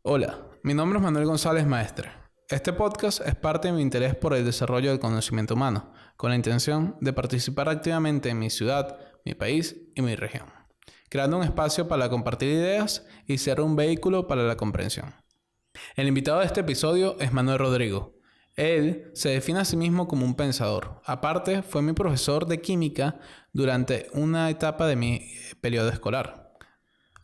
Hola, mi nombre es Manuel González Maestre. Este podcast es parte de mi interés por el desarrollo del conocimiento humano, con la intención de participar activamente en mi ciudad, mi país y mi región, creando un espacio para compartir ideas y ser un vehículo para la comprensión. El invitado de este episodio es Manuel Rodrigo. Él se define a sí mismo como un pensador. Aparte, fue mi profesor de química durante una etapa de mi periodo escolar.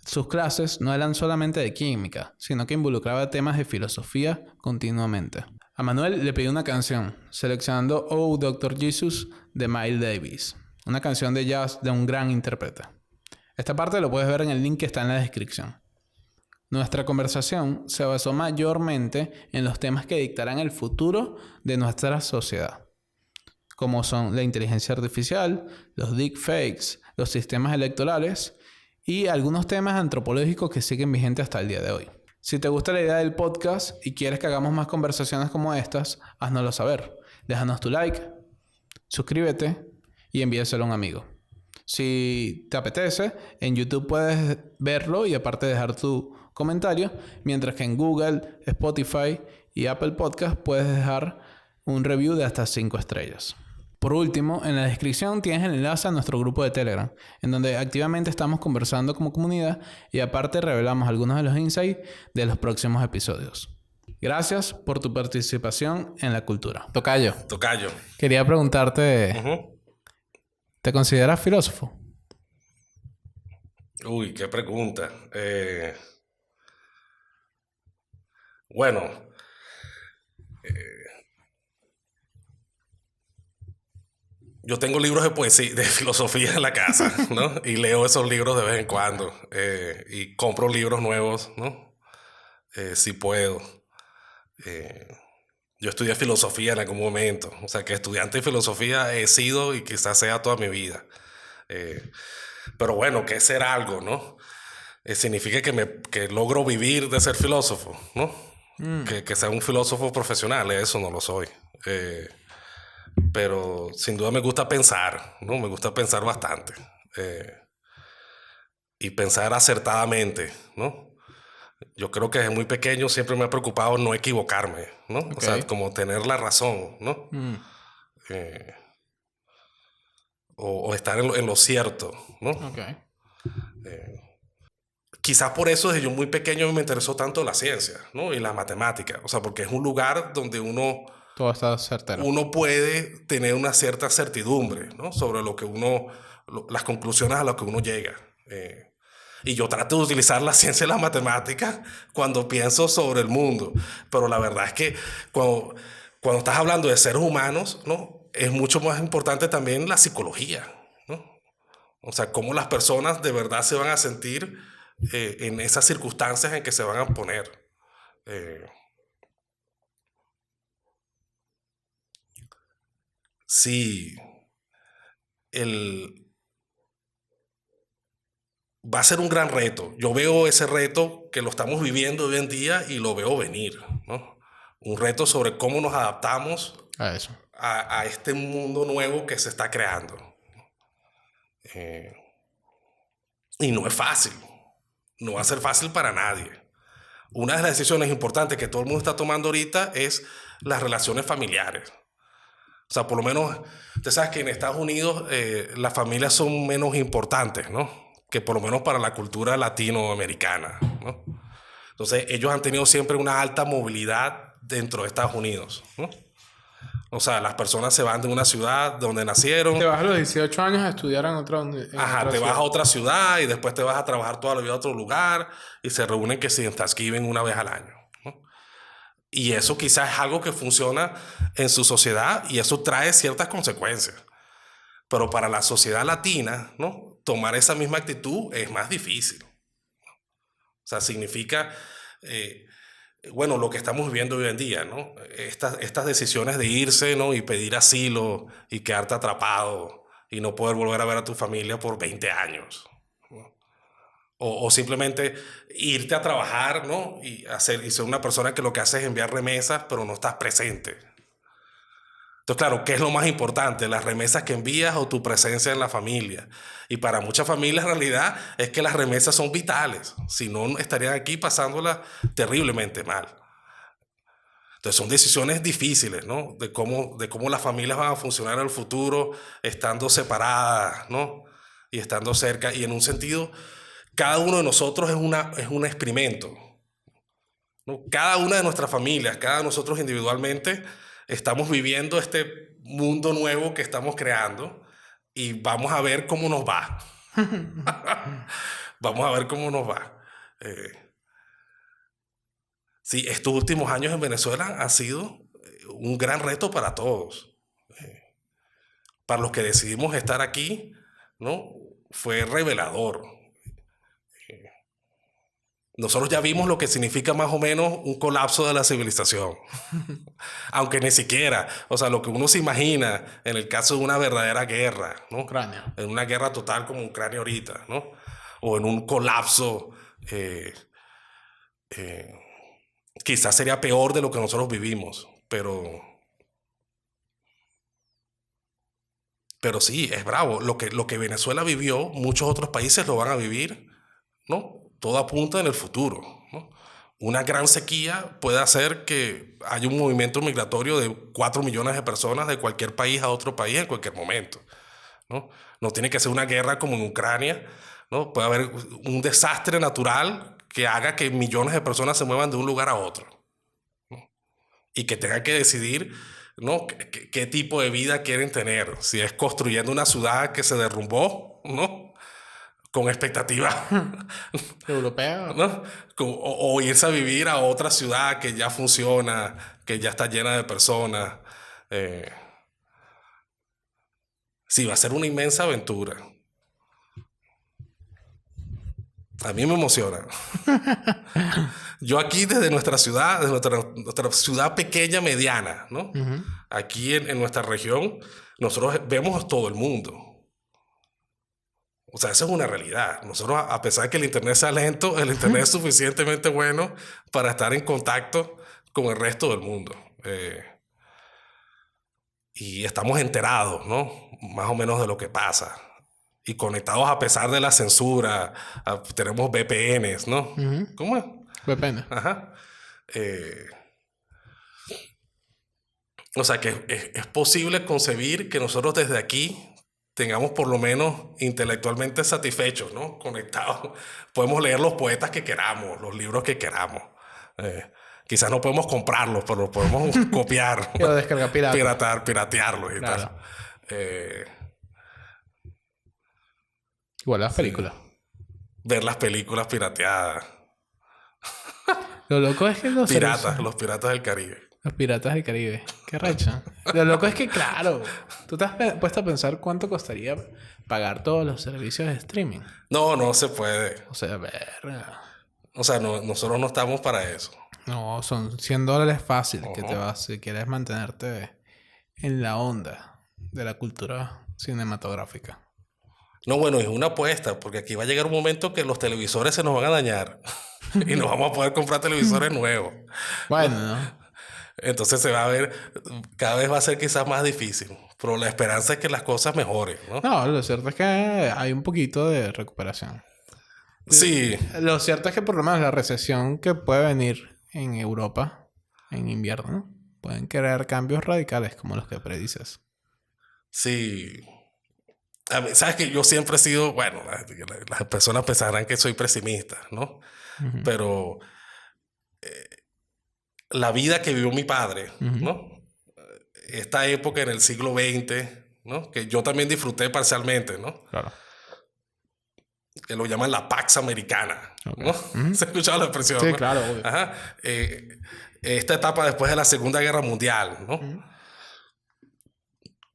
Sus clases no eran solamente de química, sino que involucraba temas de filosofía continuamente. A Manuel le pedí una canción, seleccionando Oh Dr. Jesus de Miles Davis, una canción de jazz de un gran intérprete. Esta parte lo puedes ver en el link que está en la descripción. Nuestra conversación se basó mayormente en los temas que dictarán el futuro de nuestra sociedad, como son la inteligencia artificial, los deepfakes, los sistemas electorales y algunos temas antropológicos que siguen vigentes hasta el día de hoy. Si te gusta la idea del podcast y quieres que hagamos más conversaciones como estas, háznoslo saber. Déjanos tu like, suscríbete y envíaselo a un amigo. Si te apetece, en YouTube puedes verlo y aparte dejar tu comentario, mientras que en Google, Spotify y Apple Podcast puedes dejar un review de hasta 5 estrellas. Por último, en la descripción tienes el enlace a nuestro grupo de Telegram, en donde activamente estamos conversando como comunidad y aparte revelamos algunos de los insights de los próximos episodios. Gracias por tu participación en la cultura. Tocayo. Quería preguntarte, ¿te consideras filósofo? Uy, qué pregunta. Bueno, yo tengo libros de poesía, de filosofía en la casa, ¿no? Y leo esos libros de vez en cuando. Y compro libros nuevos, ¿no? Si puedo. Eh, yo estudié filosofía en algún momento. O sea, que estudiante de filosofía he sido y quizás sea toda mi vida. Pero bueno, que es ser algo, ¿no? Significa que logro vivir de ser filósofo, ¿no? Que sea un filósofo profesional, eso no lo soy. Pero sin duda me gusta pensar, ¿no? Me gusta pensar bastante. Y pensar acertadamente, ¿no? Yo creo que desde muy pequeño siempre me ha preocupado no equivocarme, ¿no? Okay. O sea, como tener la razón, ¿no? Eh, o estar en lo cierto, ¿no? Okay. Quizás por eso desde yo muy pequeño me interesó tanto la ciencia, ¿no? Y la matemática. O sea, porque es un lugar donde Todo está certero. uno puede tener una cierta certidumbre, ¿no? Sobre las conclusiones a las que uno llega. Y yo trato de utilizar la ciencia y la matemática cuando pienso sobre el mundo. Pero la verdad es que cuando estás hablando de seres humanos, ¿no? Es mucho más importante también la psicología, ¿no? O sea, cómo las personas de verdad se van a sentir en esas circunstancias en que se van a poner. Sí, el, va a ser un gran reto. Yo veo ese reto que lo estamos viviendo hoy en día y lo veo venir, ¿no? Un reto sobre cómo nos adaptamos A eso. a este mundo nuevo que se está creando. Y no es fácil. No va a ser fácil para nadie. Una de las decisiones importantes que todo el mundo está tomando ahorita es las relaciones familiares. O sea, por lo menos, usted sabe que en Estados Unidos las familias son menos importantes, ¿no? Que por lo menos para la cultura latinoamericana, ¿no? Entonces, ellos han tenido siempre una alta movilidad dentro de Estados Unidos, ¿no? O sea, las personas se van de una ciudad donde nacieron. Te vas a los 18 años a estudiar en otra Ajá, te vas a otra ciudad y después te vas a trabajar toda la vida a otro lugar y se reúnen que si en Thanksgiving una vez al año, ¿no? Y eso quizás es algo que funciona en su sociedad y eso trae ciertas consecuencias. Pero para la sociedad latina, ¿no? Tomar esa misma actitud es más difícil. O sea, significa, bueno, lo que estamos viviendo hoy en día, ¿no? Estas decisiones de irse, ¿no? Y pedir asilo y quedarte atrapado y no poder volver a ver a tu familia por 20 años. ¿No? O simplemente irte a trabajar, ¿no? Y ser una persona que lo que hace es enviar remesas, pero no estás presente. Entonces, claro, ¿qué es lo más importante? ¿Las remesas que envías o tu presencia en la familia? Y para muchas familias, en realidad, es que las remesas son vitales. Si no, estarían aquí pasándolas terriblemente mal. Entonces, son decisiones difíciles, ¿no? De cómo las familias van a funcionar en el futuro, estando separadas, ¿no? Y estando cerca. Y en un sentido, cada uno de nosotros es un experimento, ¿no? Cada una de nuestras familias, cada de nosotros individualmente, estamos viviendo este mundo nuevo que estamos creando y vamos a ver cómo nos va. Vamos a ver cómo nos va. Sí, estos últimos años en Venezuela han sido un gran reto para todos. Para los que decidimos estar aquí, ¿no? Fue revelador. Nosotros ya vimos lo que significa más o menos un colapso de la civilización. Aunque ni siquiera, o sea, lo que uno se imagina en el caso de una verdadera guerra, ¿no? Ucrania. En una guerra total como Ucrania ahorita, ¿no? O en un colapso, quizás sería peor de lo que nosotros vivimos, pero sí, es bravo. Lo que Venezuela vivió, muchos otros países lo van a vivir, ¿no? Todo apunta en el futuro, ¿no? Una gran sequía puede hacer que haya un movimiento migratorio de 4 millones de personas de cualquier país a otro país en cualquier momento, ¿no? No tiene que ser una guerra como en Ucrania, ¿no? Puede haber un desastre natural que haga que millones de personas se muevan de un lugar a otro, ¿no? Y que tengan que decidir, ¿no? ¿Qué tipo de vida quieren tener? Si es construyendo una ciudad que se derrumbó, ¿no? Con expectativas, Europeo. ¿no? O irse a vivir a otra ciudad que ya funciona, que ya está llena de personas. Eh, sí, va a ser una inmensa aventura. A mí me emociona. Yo aquí desde nuestra ciudad, desde nuestra ciudad pequeña, mediana, ¿no? Aquí en nuestra región, nosotros vemos todo el mundo. O sea, eso es una realidad. Nosotros, a pesar de que el internet sea lento, el internet es suficientemente bueno para estar en contacto con el resto del mundo. Y estamos enterados, ¿no? Más o menos de lo que pasa. Y conectados a pesar de la censura. Tenemos VPNs, ¿no? ¿Cómo es? VPN. Ajá. O sea que es posible concebir que nosotros desde aquí tengamos por lo menos intelectualmente satisfechos, ¿no? Conectados. Podemos leer los poetas que queramos, los libros que queramos. Quizás no podemos comprarlos, pero los podemos copiar. O descargar pirata. Piratearlos y Claro. tal. Igual las películas. Ver las películas pirateadas. Lo loco es que Los piratas del Caribe. Los piratas del Caribe. Qué racha. Lo loco es que, claro, tú te has puesto a pensar cuánto costaría pagar todos los servicios de streaming. No se puede. O sea, verga. O sea, nosotros no estamos para eso. No, son $100 fácil que te vas si quieres mantenerte en la onda de la cultura cinematográfica. No, bueno, es una apuesta, porque aquí va a llegar un momento que los televisores se nos van a dañar y no vamos a poder comprar televisores nuevos. Bueno, ¿no? Entonces se va a ver, cada vez va a ser quizás más difícil, pero la esperanza es que las cosas mejoren, ¿no? No, lo cierto es que hay un poquito de recuperación. Sí. Lo cierto es que por lo menos la recesión que puede venir en Europa en invierno pueden crear cambios radicales como los que predices. Sí. A mí, sabes que yo siempre he sido, bueno, las personas pensarán que soy pesimista, ¿no? Pero la vida que vivió mi padre, ¿no? Esta época en el siglo XX, ¿no? Que yo también disfruté parcialmente, ¿no? Claro. Que lo llaman la Pax Americana, Okay. ¿no? ¿Se ha escuchado la expresión? Sí, ¿no? claro, obvio. Ajá. Esta etapa después de la Segunda Guerra Mundial, ¿no?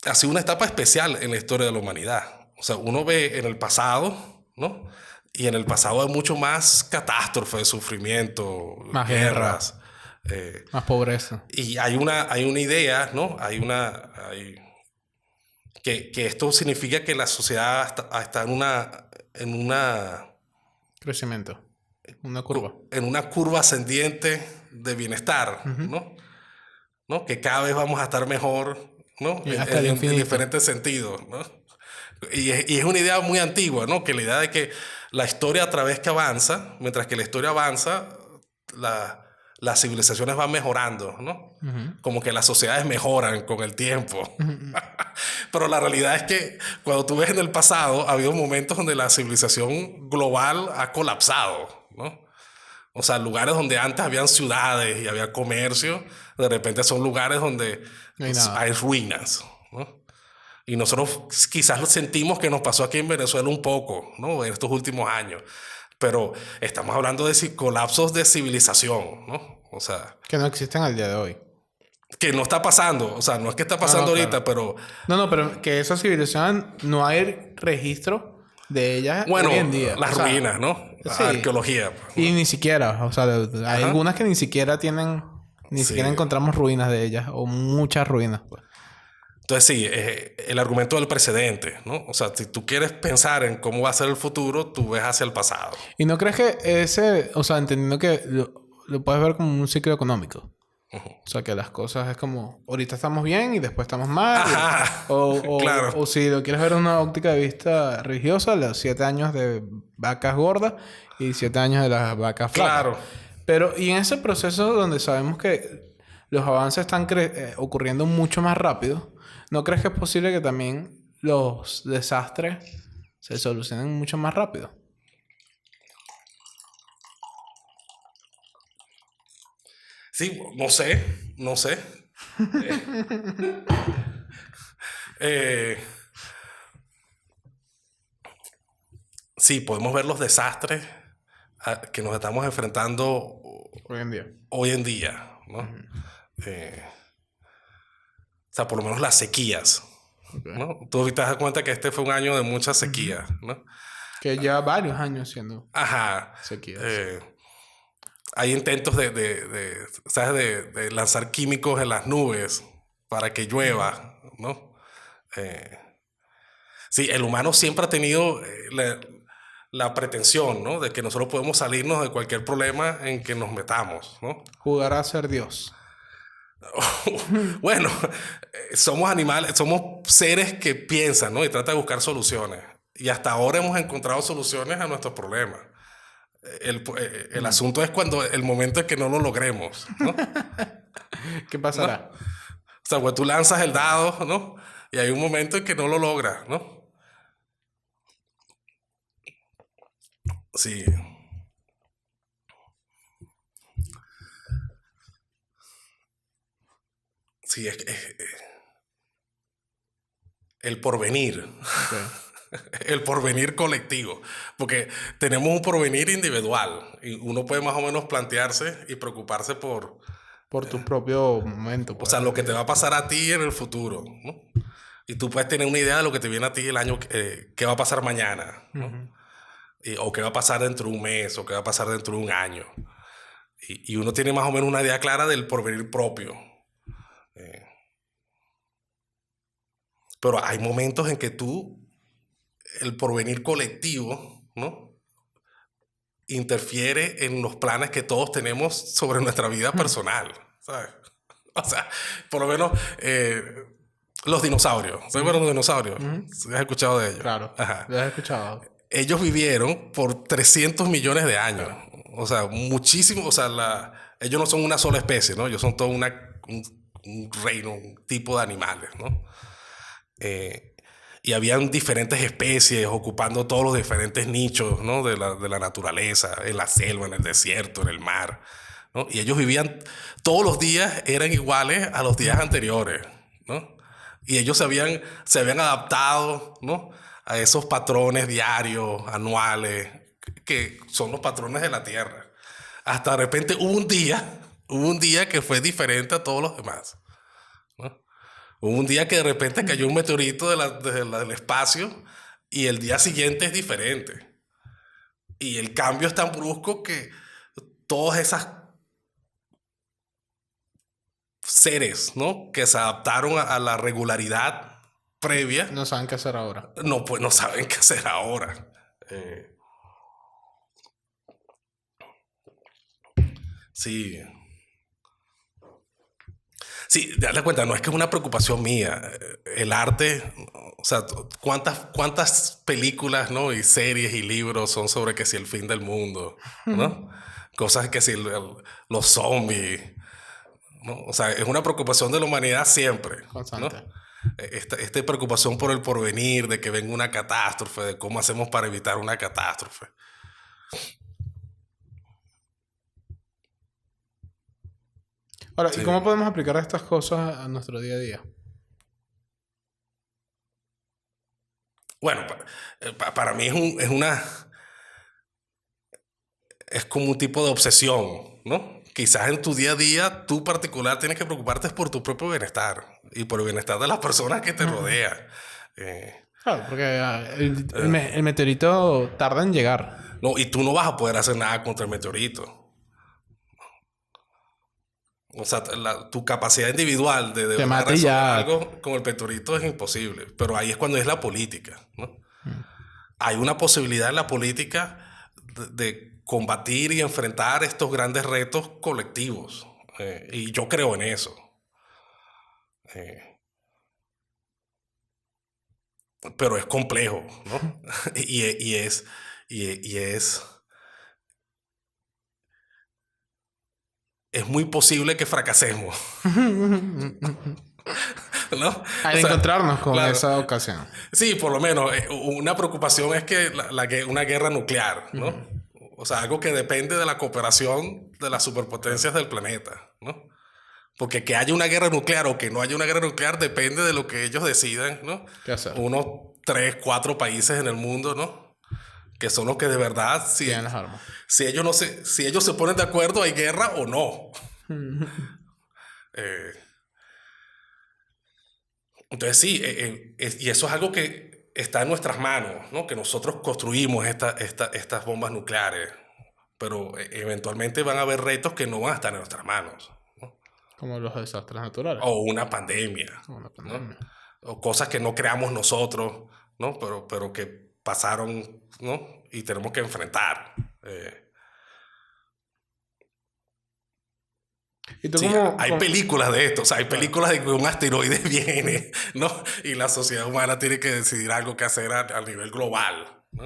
Ha sido una etapa especial en la historia de la humanidad. O sea, uno ve en el pasado, ¿no? Y en el pasado hay mucho más catástrofe, sufrimiento, más guerras. Más pobreza. Y hay una idea, ¿no? Que esto significa que la sociedad está en una Crecimiento. Una curva. En una curva ascendiente de bienestar, ¿no? Que cada vez vamos a estar mejor ¿no? Y hasta el En infinito. diferentes sentidos, ¿no? Y es una idea muy antigua, ¿no? Que la idea de que la historia a través que avanza, mientras que la historia avanza, las civilizaciones van mejorando, ¿no? Como que las sociedades mejoran con el tiempo. Pero la realidad es que cuando tú ves en el pasado, ha habido momentos donde la civilización global ha colapsado, ¿no? O sea, lugares donde antes habían ciudades y había comercio, de repente son lugares donde No hay nada. hay ruinas, ¿no? Y nosotros quizás lo sentimos que nos pasó aquí en Venezuela un poco, ¿no? En estos últimos años. Pero estamos hablando de colapsos de civilización, ¿no? O sea, Que no existen al día de hoy. que no está pasando. O sea, no es que está pasando ahorita, Claro. pero No, pero que esa civilización no hay registro de ella bueno, hoy en día. las O sea, ruinas, ¿no? sí. Arqueología, pues, Y ¿no? ni siquiera, o sea, hay Ajá. algunas que ni siquiera tienen, ni siquiera Sí. encontramos ruinas de ellas, o muchas ruinas, pues. Entonces sí, el argumento del precedente, ¿no? O sea, si tú quieres pensar en cómo va a ser el futuro, tú ves hacia el pasado. ¿Y no crees que ese, o sea, entendiendo que lo puedes ver como un ciclo económico? O sea, que las cosas es como, ahorita estamos bien y después estamos mal. Ajá, claro. O si lo quieres ver en una óptica de vista religiosa, los 7 años de vacas gordas y 7 años de las vacas flacas. Claro. Pero, y en ese proceso donde sabemos que los avances están ocurriendo mucho más rápido, ¿no crees que es posible que también los desastres se solucionen mucho más rápido? Sí, no sé, no sé. Eh, sí, podemos ver los desastres que nos estamos enfrentando Hoy en día. hoy en día, ¿no? O sea, por lo menos las sequías, Okay. ¿no? Tú te das cuenta que este fue un año de mucha sequía, ¿no? Que lleva varios años siendo Ajá. sequías. Eh, hay intentos ¿sabes? De lanzar químicos en las nubes para que llueva, ¿no? Eh, sí, el humano siempre ha tenido la pretensión, ¿no? De que nosotros podemos salirnos de cualquier problema en que nos metamos, ¿no? Jugar a ser Dios. Bueno, somos animales, somos seres que piensan, ¿no? Y tratan de buscar soluciones. Y hasta ahora hemos encontrado soluciones a nuestros problemas. El asunto es cuando el momento en que no lo logremos, ¿no? ¿Qué ¿No? pasará? O sea, cuando tú lanzas el dado, ¿no? Y hay un momento en que no lo logras, ¿no? Sí. Sí, el porvenir. Okay. El porvenir colectivo. Porque tenemos un porvenir individual. Y uno puede más o menos plantearse y preocuparse por, Por tu propio momento, o pues. sea, lo que te va a pasar a ti en el futuro, ¿no? Y tú puedes tener una idea de lo que te viene a ti el año, qué va a pasar mañana, ¿no? O qué va a pasar dentro de un mes, o qué va a pasar dentro de un año. Y uno tiene más o menos una idea clara del porvenir propio. Pero hay momentos en que el porvenir colectivo, ¿no? Interfiere en los planes que todos tenemos sobre nuestra vida personal, ¿sabes? O sea, por lo menos los dinosaurios. ¿Sabes los dinosaurios? ¿Has escuchado de ellos? Claro. Ajá. Lo has escuchado. Ellos vivieron por 300 millones de años. Claro. O sea, muchísimo. O sea, ellos no son una sola especie, ¿no? Ellos son todo un reino, un tipo de animales, ¿no? Y habían diferentes especies ocupando todos los diferentes nichos, ¿no? de la naturaleza, en la selva, en el desierto, en el mar, ¿no? Y ellos vivían, todos los días eran iguales a los días anteriores, ¿no? Y ellos se habían adaptado, ¿no? A esos patrones diarios, anuales, que son los patrones de la Tierra. Hasta de repente hubo un día que fue diferente a todos los demás. Hubo un día que de repente cayó un meteorito del espacio y el día siguiente es diferente. Y el cambio es tan brusco que todas esas seres, ¿no? Que se adaptaron a la regularidad previa, No saben qué hacer ahora. no, pues no saben qué hacer ahora. Sí. Sí, date cuenta, no es que es una preocupación mía. El arte, o sea, ¿cuántas películas, ¿no? Y series y libros son sobre que si el fin del mundo, ¿no? Cosas que si los zombies, ¿no? O sea, es una preocupación de la humanidad siempre, ¿no? Constante. Esta preocupación por el porvenir, de que venga una catástrofe, de cómo hacemos para evitar una catástrofe. Ahora, ¿y Sí. cómo podemos aplicar estas cosas a nuestro día a día? Bueno, para mí es como un tipo de obsesión, ¿no? Quizás en tu día a día, tú particular tienes que preocuparte por tu propio bienestar y por el bienestar de las personas que te rodean. Eh, Claro, porque el meteorito tarda en llegar. no, y tú no vas a poder hacer nada contra el meteorito. O sea, tu capacidad individual de Te mata y resolver ya. algo con el meteorito es imposible. Pero ahí es cuando es la política, ¿no? Hay una posibilidad en la política de combatir y enfrentar estos grandes retos colectivos. Y yo creo en eso. Eh, pero es complejo, ¿no? y es, y es muy posible que fracasemos, ¿no? Al O sea, encontrarnos con claro, esa ocasión. sí, por lo menos una preocupación es que una guerra nuclear, ¿no? O sea, algo que depende de la cooperación de las superpotencias del planeta, ¿no? Porque que haya una guerra nuclear o que no haya una guerra nuclear depende de lo que ellos decidan, ¿no? ¿Qué hacer? Unos 3, 4 países en el mundo, ¿no? Que son los que de verdad, Tienen las armas. si ellos se ponen de acuerdo, hay guerra o no. Eh, entonces sí, y eso es algo que está en nuestras manos, ¿no? Que nosotros construimos estas bombas nucleares, pero eventualmente van a haber retos que no van a estar en nuestras manos, ¿no? Como los desastres naturales. O una pandemia, Como la ¿no? pandemia. O cosas que no creamos nosotros, ¿no? Pero que pasaron, ¿no? Y tenemos que enfrentar. ¿Y tú Sí, cómo, hay cómo- películas de esto, o sea, hay Claro. películas de que un asteroide viene, ¿no? Y la sociedad humana tiene que decidir algo que hacer a nivel global, ¿no?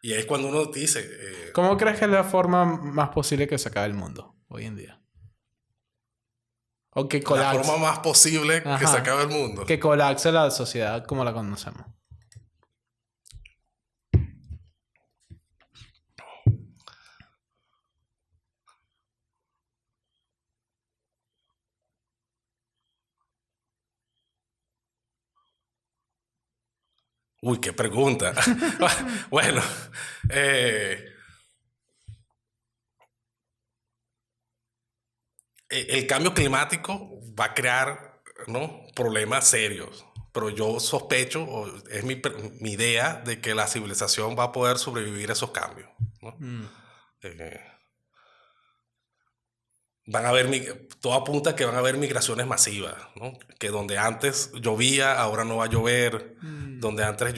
Y ahí es cuando uno dice, ¿Cómo crees que es la forma más posible que se acabe el mundo hoy en día? O que la colapse. forma más posible que Ajá. se acabe el mundo. Que colapse la sociedad como la conocemos. Uy, qué pregunta. Bueno, eh, el cambio climático va a crear, ¿no? Problemas serios. Pero yo sospecho, o es mi idea, de que la civilización va a poder sobrevivir a esos cambios, ¿no? Eh, van a haber, todo apunta a que van a haber migraciones masivas, ¿no? Que donde antes llovía, ahora no va a llover, donde antes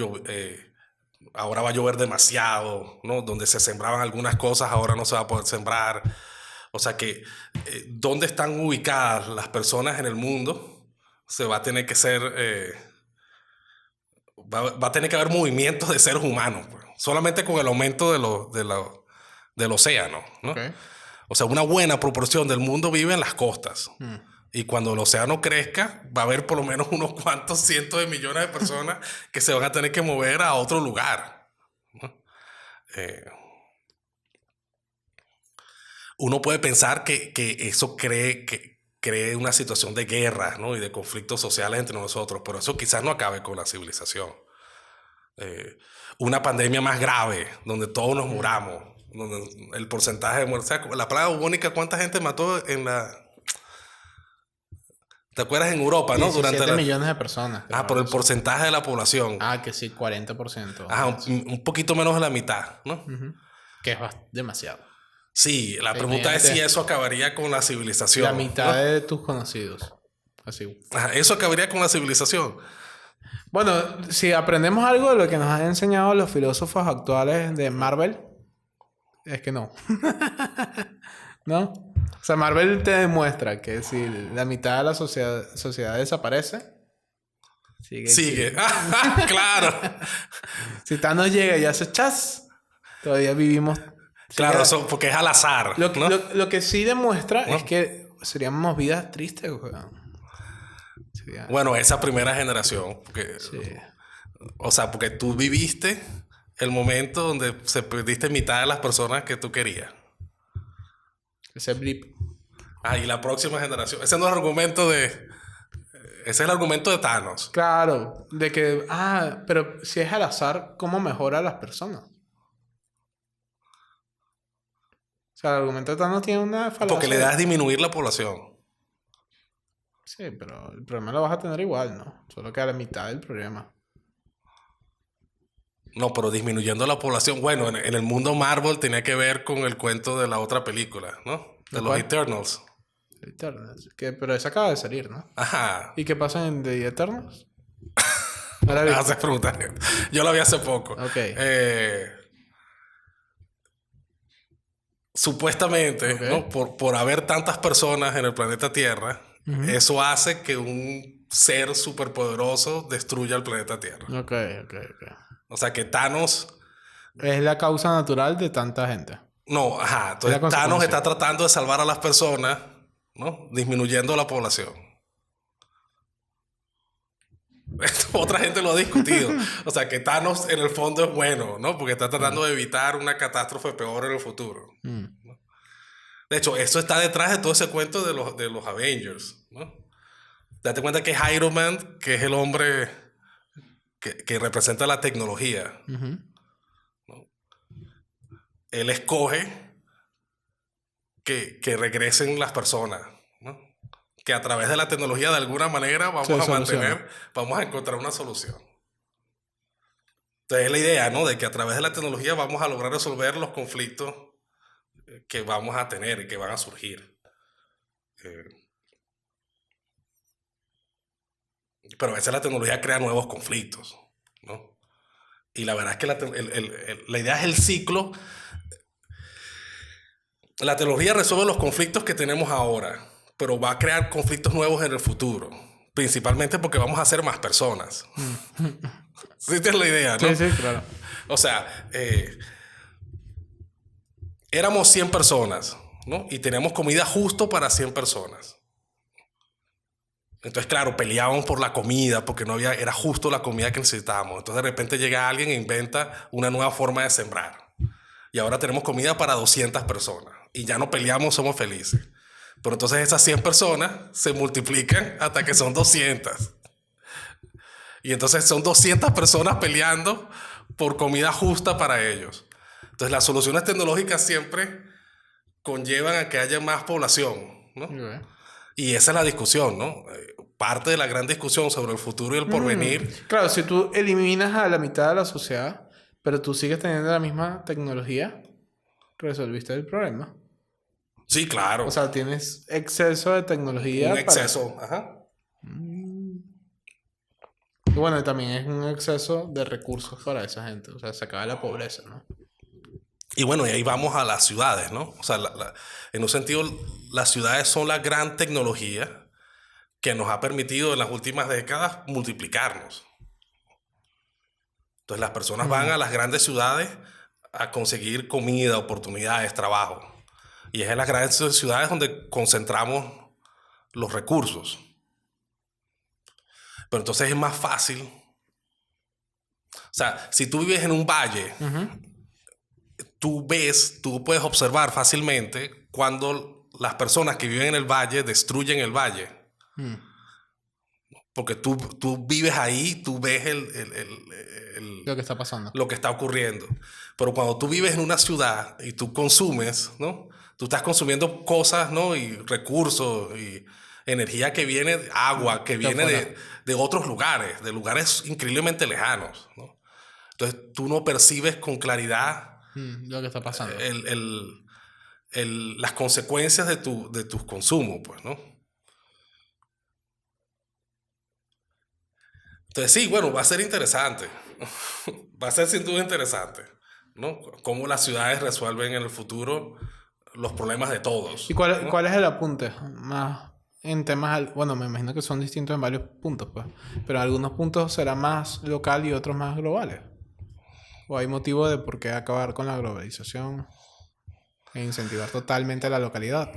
ahora va a llover demasiado, ¿no? Donde se sembraban algunas cosas, ahora no se va a poder sembrar. O sea que dónde están ubicadas las personas en el mundo se va a tener que ser, va a tener que haber movimientos de seres humanos, pues. Solamente con el aumento del océano, ¿no? Okay. O sea, una buena proporción del mundo vive en las costas. Y cuando el océano crezca, va a haber por lo menos unos cuantos cientos de millones de personas que se van a tener que mover a otro lugar, ¿no? Uno puede pensar que eso cree una situación de guerra, ¿no? Y de conflictos sociales entre nosotros, pero eso quizás no acabe con la civilización. Una pandemia más grave, donde todos nos muramos, donde el porcentaje de muertes, o sea, la plaga bubónica, ¿cuánta gente mató en la... ¿Te acuerdas en Europa, no? 17 millones de personas. Por el porcentaje de la población. Que sí, 40%. Un poquito menos de la mitad, ¿no? Que es demasiado. Sí, la pregunta es si eso acabaría con la civilización. La mitad, ¿no?, de tus conocidos. Así. Eso acabaría con la civilización. Bueno, si aprendemos algo de lo que nos han enseñado los filósofos actuales de Marvel, es que no. ¿No? O sea, Marvel te demuestra que si la mitad de la sociedad desaparece, Sigue. Claro. Si Thanos llega y hace chas, todavía vivimos. Claro, eso porque es al azar. ¿no? Lo que sí demuestra ¿No? es que seríamos vidas tristes, weón. Bueno, esa primera generación. Porque, Sí. o sea, porque tú viviste el momento donde se perdiste mitad de las personas que tú querías. Ese blip. Y la próxima generación. Ese no es el argumento de... Ese es el argumento de Thanos. Claro, de que, pero si es al azar, ¿cómo mejora a las personas? O sea, el argumento de Thanos tiene una falacia. Porque la idea es disminuir la población. Sí, pero el problema lo vas a tener igual, ¿no? Solo que a la mitad del problema. No, pero disminuyendo la población. Bueno, en el mundo Marvel tenía que ver con el cuento de la otra película, ¿no? De los Eternals. Eternals. Pero esa acaba de salir, ¿no? Ajá. ¿Y qué pasa en The Eternals? No la haces preguntar. Yo la vi hace poco. Ok. Supuestamente, ¿no? Por haber tantas personas en el planeta Tierra, eso hace que un ser superpoderoso destruya el planeta Tierra. Ok. O sea que Thanos... Es la causa natural de tanta gente. No, entonces Thanos está tratando de salvar a las personas, ¿no? Disminuyendo la población. Otra gente lo ha discutido. O sea, que Thanos en el fondo es bueno, ¿no? Porque está tratando de evitar una catástrofe peor en el futuro. ¿no? De hecho, eso está detrás de todo ese cuento de los Avengers, ¿no? Date cuenta que es Iron Man, que es el hombre que representa la tecnología. ¿no? Él escoge que regresen las personas, ¿no? Que a través de la tecnología de alguna manera vamos a encontrar una solución. Entonces es la idea, ¿no? De que a través de la tecnología vamos a lograr resolver los conflictos que vamos a tener y que van a surgir. Pero a veces la tecnología crea nuevos conflictos, ¿no? Y la verdad es que la idea es el ciclo. La tecnología resuelve los conflictos que tenemos ahora, pero va a crear conflictos nuevos en el futuro. Principalmente porque vamos a ser más personas. ¿Sí tienes la idea, no? Sí, claro. O sea, éramos 100 personas, ¿no? Y teníamos comida justo para 100 personas. Entonces, claro, peleábamos por la comida porque era justo la comida que necesitábamos. Entonces, de repente llega alguien e inventa una nueva forma de sembrar. Y ahora tenemos comida para 200 personas. Y ya no peleamos, somos felices. Pero entonces esas 100 personas se multiplican hasta que son 200. Y entonces son 200 personas peleando por comida justa para ellos. Entonces las soluciones tecnológicas siempre conllevan a que haya más población, ¿no? Y esa es la discusión, ¿no? Parte de la gran discusión sobre el futuro y el porvenir. Claro, si tú eliminas a la mitad de la sociedad, pero tú sigues teniendo la misma tecnología, resolviste el problema. Sí, claro. O sea, tienes exceso de tecnología. Un exceso, ajá. Y bueno, también es un exceso de recursos para esa gente. O sea, se acaba la pobreza, ¿no? Y bueno, y ahí vamos a las ciudades, ¿no? O sea, en un sentido, las ciudades son la gran tecnología que nos ha permitido en las últimas décadas multiplicarnos. Entonces las personas van a las grandes ciudades a conseguir comida, oportunidades, trabajo. Y es en las grandes ciudades donde concentramos los recursos. Pero entonces es más fácil. O sea, si tú vives en un valle, tú puedes observar fácilmente cuando las personas que viven en el valle destruyen el valle. Porque tú vives ahí, tú ves lo que está pasando. Lo que está ocurriendo. Pero cuando tú vives en una ciudad y tú consumes, ¿no? Tú estás consumiendo cosas, ¿no? Y recursos y energía que viene, agua que viene de otros lugares, de lugares increíblemente lejanos, ¿no? Entonces tú no percibes con claridad lo que está pasando. Las consecuencias de tus consumos, pues, ¿no? Entonces sí, bueno, va a ser interesante. Va a ser sin duda interesante, ¿no? Cómo las ciudades resuelven en el futuro los problemas de todos. ¿Y cuál es el apunte? Más en temas... Bueno, me imagino que son distintos en varios puntos, pues. Pero en algunos puntos será más local y otros más globales. ¿O hay motivo de por qué acabar con la globalización e incentivar totalmente la localidad?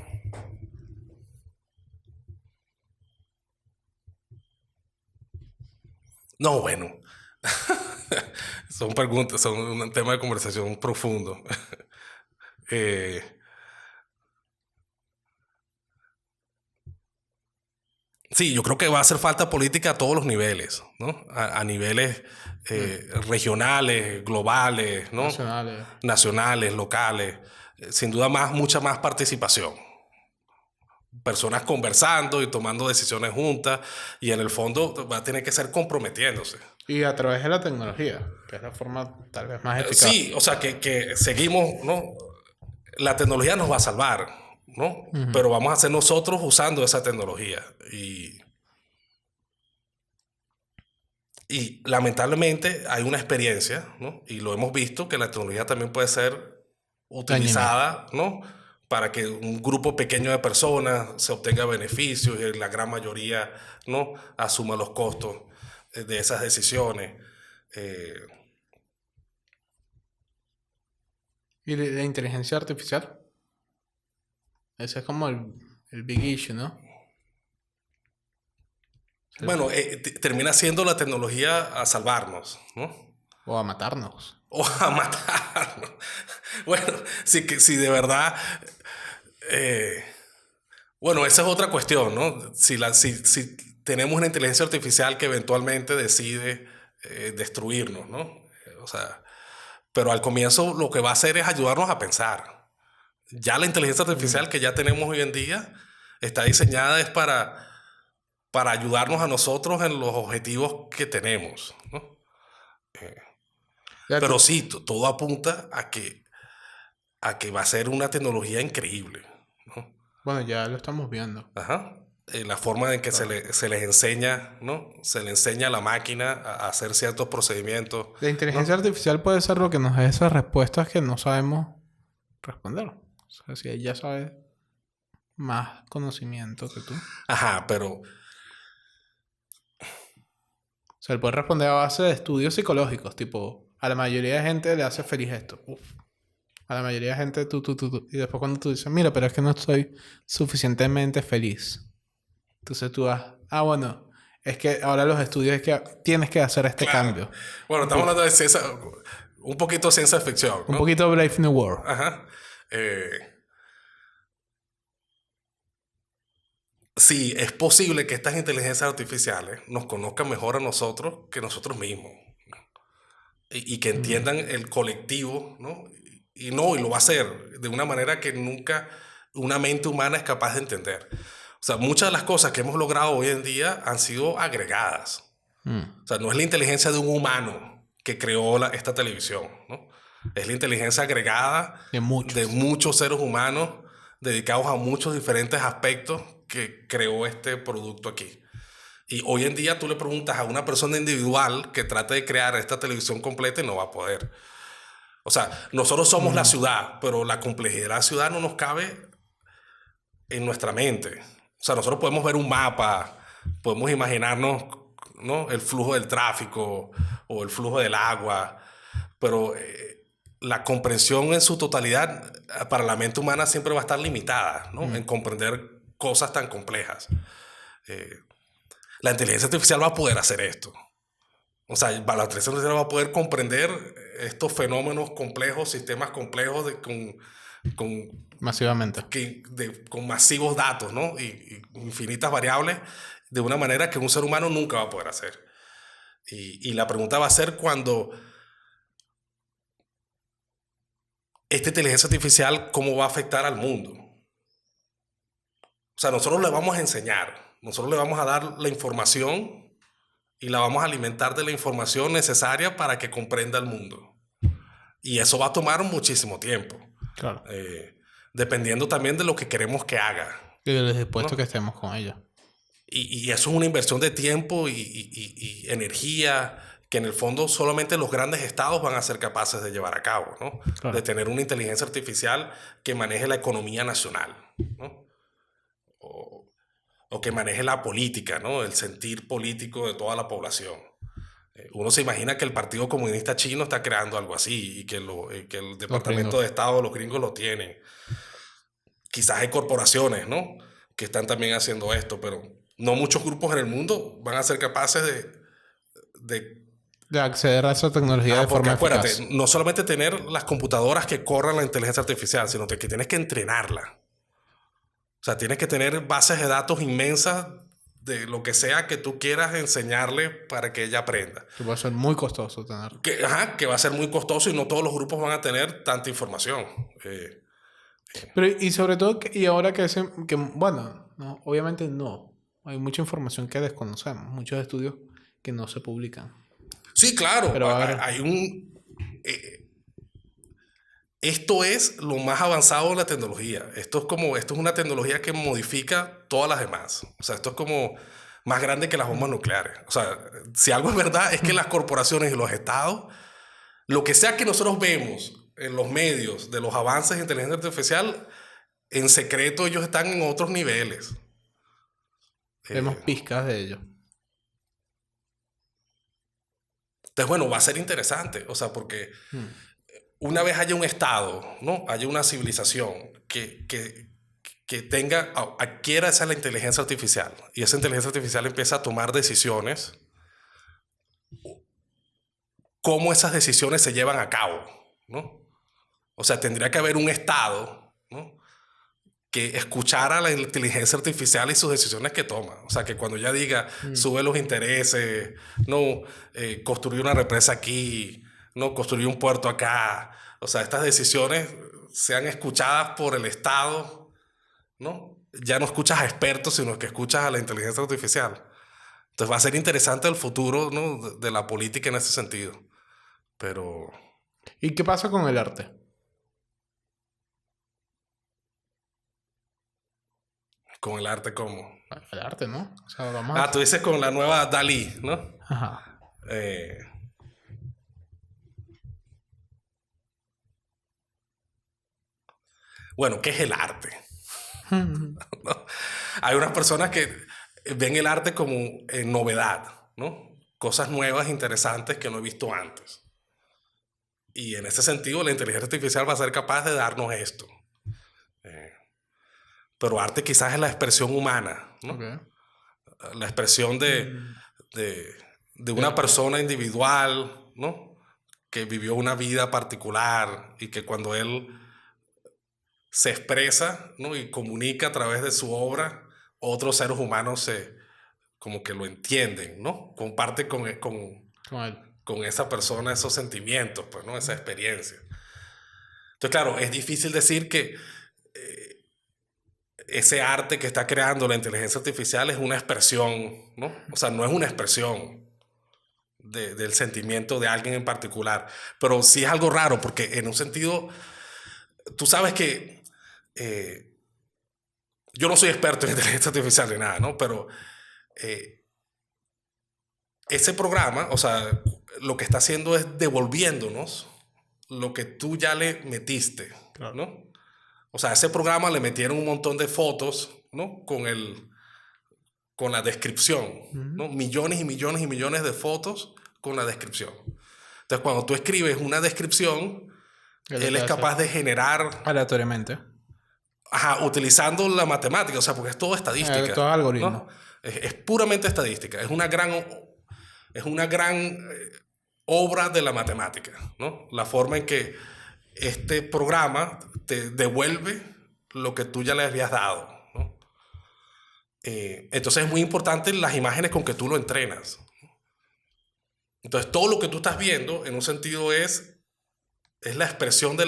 No, bueno. Son preguntas, son un tema de conversación profundo. Eh, sí, yo creo que va a hacer falta política a todos los niveles, ¿no? A niveles regionales, globales, ¿no? Nacionales. Nacionales, locales. Sin duda mucha más participación. Personas conversando y tomando decisiones juntas, y en el fondo va a tener que ser comprometiéndose. Y a través de la tecnología, que es la forma tal vez más eficaz. Sí, o sea, que seguimos, ¿no? La tecnología nos va a salvar, ¿no? Pero vamos a ser nosotros usando esa tecnología. Y lamentablemente hay una experiencia, ¿no? Y lo hemos visto, que la tecnología también puede ser utilizada, ¿no? Para que un grupo pequeño de personas se obtenga beneficios y la gran mayoría, ¿no? Asuma los costos de esas decisiones. ¿Y la inteligencia artificial? Ese es como el big issue, ¿no? Bueno, termina siendo la tecnología a salvarnos, ¿no? O a matarnos. O a matarnos. Bueno, si de verdad... bueno, esa es otra cuestión, ¿no? Si tenemos una inteligencia artificial que eventualmente decide destruirnos, ¿no? O sea, pero al comienzo lo que va a hacer es ayudarnos a pensar. Ya la inteligencia artificial que ya tenemos hoy en día está diseñada es para ayudarnos a nosotros en los objetivos que tenemos, ¿no? Pero sí, todo apunta a que va a ser una tecnología increíble, ¿no? Bueno, ya lo estamos viendo. Ajá. La forma en que se les enseña, ¿no? Se le enseña a la máquina a hacer ciertos procedimientos. La inteligencia artificial puede ser lo que nos dé esas respuestas que no sabemos responder. O sea, si ella sabe más conocimiento que tú. Ajá, pero... O sea, él puede responder a base de estudios psicológicos. Tipo, a la mayoría de gente le hace feliz esto. Uf. A la mayoría de gente tú. Y después cuando tú dices, mira, pero es que no estoy suficientemente feliz. Entonces tú vas, bueno, es que ahora los estudios es que tienes que hacer este cambio. Bueno, estamos hablando de ciencia, un poquito de ciencia ficción, ¿no? Un poquito Brave New World. Ajá. Sí, es posible que estas inteligencias artificiales nos conozcan mejor a nosotros que nosotros mismos, ¿no? Y que entiendan el colectivo, ¿no? Y lo va a hacer de una manera que nunca una mente humana es capaz de entender. O sea, muchas de las cosas que hemos logrado hoy en día han sido agregadas. O sea, no es la inteligencia de un humano que creó esta televisión, ¿no? Es la inteligencia agregada de muchos seres humanos dedicados a muchos diferentes aspectos que creó este producto aquí. Y hoy en día tú le preguntas a una persona individual que trate de crear esta televisión completa y no va a poder. O sea, nosotros somos la ciudad, pero la complejidad de la ciudad no nos cabe en nuestra mente. O sea, nosotros podemos ver un mapa, podemos imaginarnos, ¿no? El flujo del tráfico o el flujo del agua, pero la comprensión en su totalidad para la mente humana siempre va a estar limitada, ¿no? En comprender cosas tan complejas. La inteligencia artificial va a poder hacer esto. O sea, la inteligencia artificial va a poder comprender estos fenómenos complejos, sistemas complejos masivamente. Con masivos datos, ¿no? Y infinitas variables de una manera que un ser humano nunca va a poder hacer. Y la pregunta va a ser cuando esta inteligencia artificial, ¿cómo va a afectar al mundo? O sea, nosotros le vamos a enseñar, nosotros le vamos a dar la información y la vamos a alimentar de la información necesaria para que comprenda el mundo. Y eso va a tomar muchísimo tiempo. Claro. Dependiendo también de lo que queremos que haga. Y de lo dispuesto que estemos con ella. Y eso es una inversión de tiempo y energía que en el fondo solamente los grandes estados van a ser capaces de llevar a cabo, ¿no? Claro. De tener una inteligencia artificial que maneje la economía nacional, ¿no? O que maneje la política, ¿no? El sentir político de toda la población. Uno se imagina que el Partido Comunista Chino está creando algo así y que el Departamento de Estado, los gringos lo tienen. Quizás hay corporaciones, ¿no? Que están también haciendo esto, pero no muchos grupos en el mundo van a ser capaces de acceder a esa tecnología de forma acuérdate, eficaz. No solamente tener las computadoras que corran la inteligencia artificial, sino que tienes que entrenarla. O sea, tienes que tener bases de datos inmensas de lo que sea que tú quieras enseñarle para que ella aprenda. Que va a ser muy costoso tener. Que va a ser muy costoso y no todos los grupos van a tener tanta información. Pero, y sobre todo, y ahora bueno, no, obviamente no. Hay mucha información que desconocemos, muchos estudios que no se publican. Sí, claro. Pero hay un... esto es lo más avanzado de la tecnología. Esto es una tecnología que modifica todas las demás. O sea, esto es como más grande que las bombas nucleares. O sea, si algo es verdad es que las corporaciones y los estados, lo que sea que nosotros vemos en los medios de los avances de inteligencia artificial, en secreto ellos están en otros niveles. Vemos pizcas de ello. Entonces, bueno, va a ser interesante. O sea, porque una vez haya un estado, ¿no? Haya una civilización que adquiera esa la inteligencia artificial y esa inteligencia artificial empieza a tomar decisiones, cómo esas decisiones se llevan a cabo, ¿no? O sea, tendría que haber un estado, ¿no? Que escuchara la inteligencia artificial y sus decisiones que toma. O sea, que cuando ya diga, sube los intereses, no, construir una represa aquí, no, construir un puerto acá. O sea, estas decisiones sean escuchadas por el Estado, ¿no? Ya no escuchas a expertos, sino que escuchas a la inteligencia artificial. Entonces va a ser interesante el futuro, ¿no? de la política en ese sentido. Pero... ¿Y qué pasa con el arte? Con el arte, ¿cómo? El arte, ¿no? O sea, tú dices con la nueva Dalí, ¿no? Ajá. Bueno, ¿qué es el arte? ¿No? Hay unas personas que ven el arte como novedad, ¿no? Cosas nuevas, interesantes que no he visto antes. Y en ese sentido, la inteligencia artificial va a ser capaz de darnos esto. Pero arte quizás es la expresión humana, ¿no? Okay. La expresión de una persona individual, ¿no? Que vivió una vida particular y que cuando él se expresa, ¿no? Y comunica a través de su obra, otros seres humanos como que lo entienden, ¿no? Comparte con esa persona esos sentimientos, pues, ¿no? Esa experiencia. Entonces, claro, es difícil decir que ese arte que está creando la inteligencia artificial es una expresión, ¿no? O sea, no es una expresión del sentimiento de alguien en particular, pero sí es algo raro porque en un sentido, tú sabes que yo no soy experto en inteligencia artificial ni nada, ¿no? Pero ese programa, o sea, lo que está haciendo es devolviéndonos lo que tú ya le metiste, claro, ¿no? O sea, a ese programa le metieron un montón de fotos, ¿no? Con la descripción, ¿no? Millones y millones y millones de fotos con la descripción. Entonces, cuando tú escribes una descripción, él es capaz de generar... aleatoriamente. Ajá, utilizando la matemática, o sea, porque es todo estadística. Todo algoritmo. ¿no? Es puramente estadística. Es una gran obra de la matemática, ¿no? La forma en que este programa te devuelve lo que tú ya le habías dado, ¿no? Entonces es muy importante las imágenes con que tú lo entrenas. Entonces todo lo que tú estás viendo en un sentido es la expresión de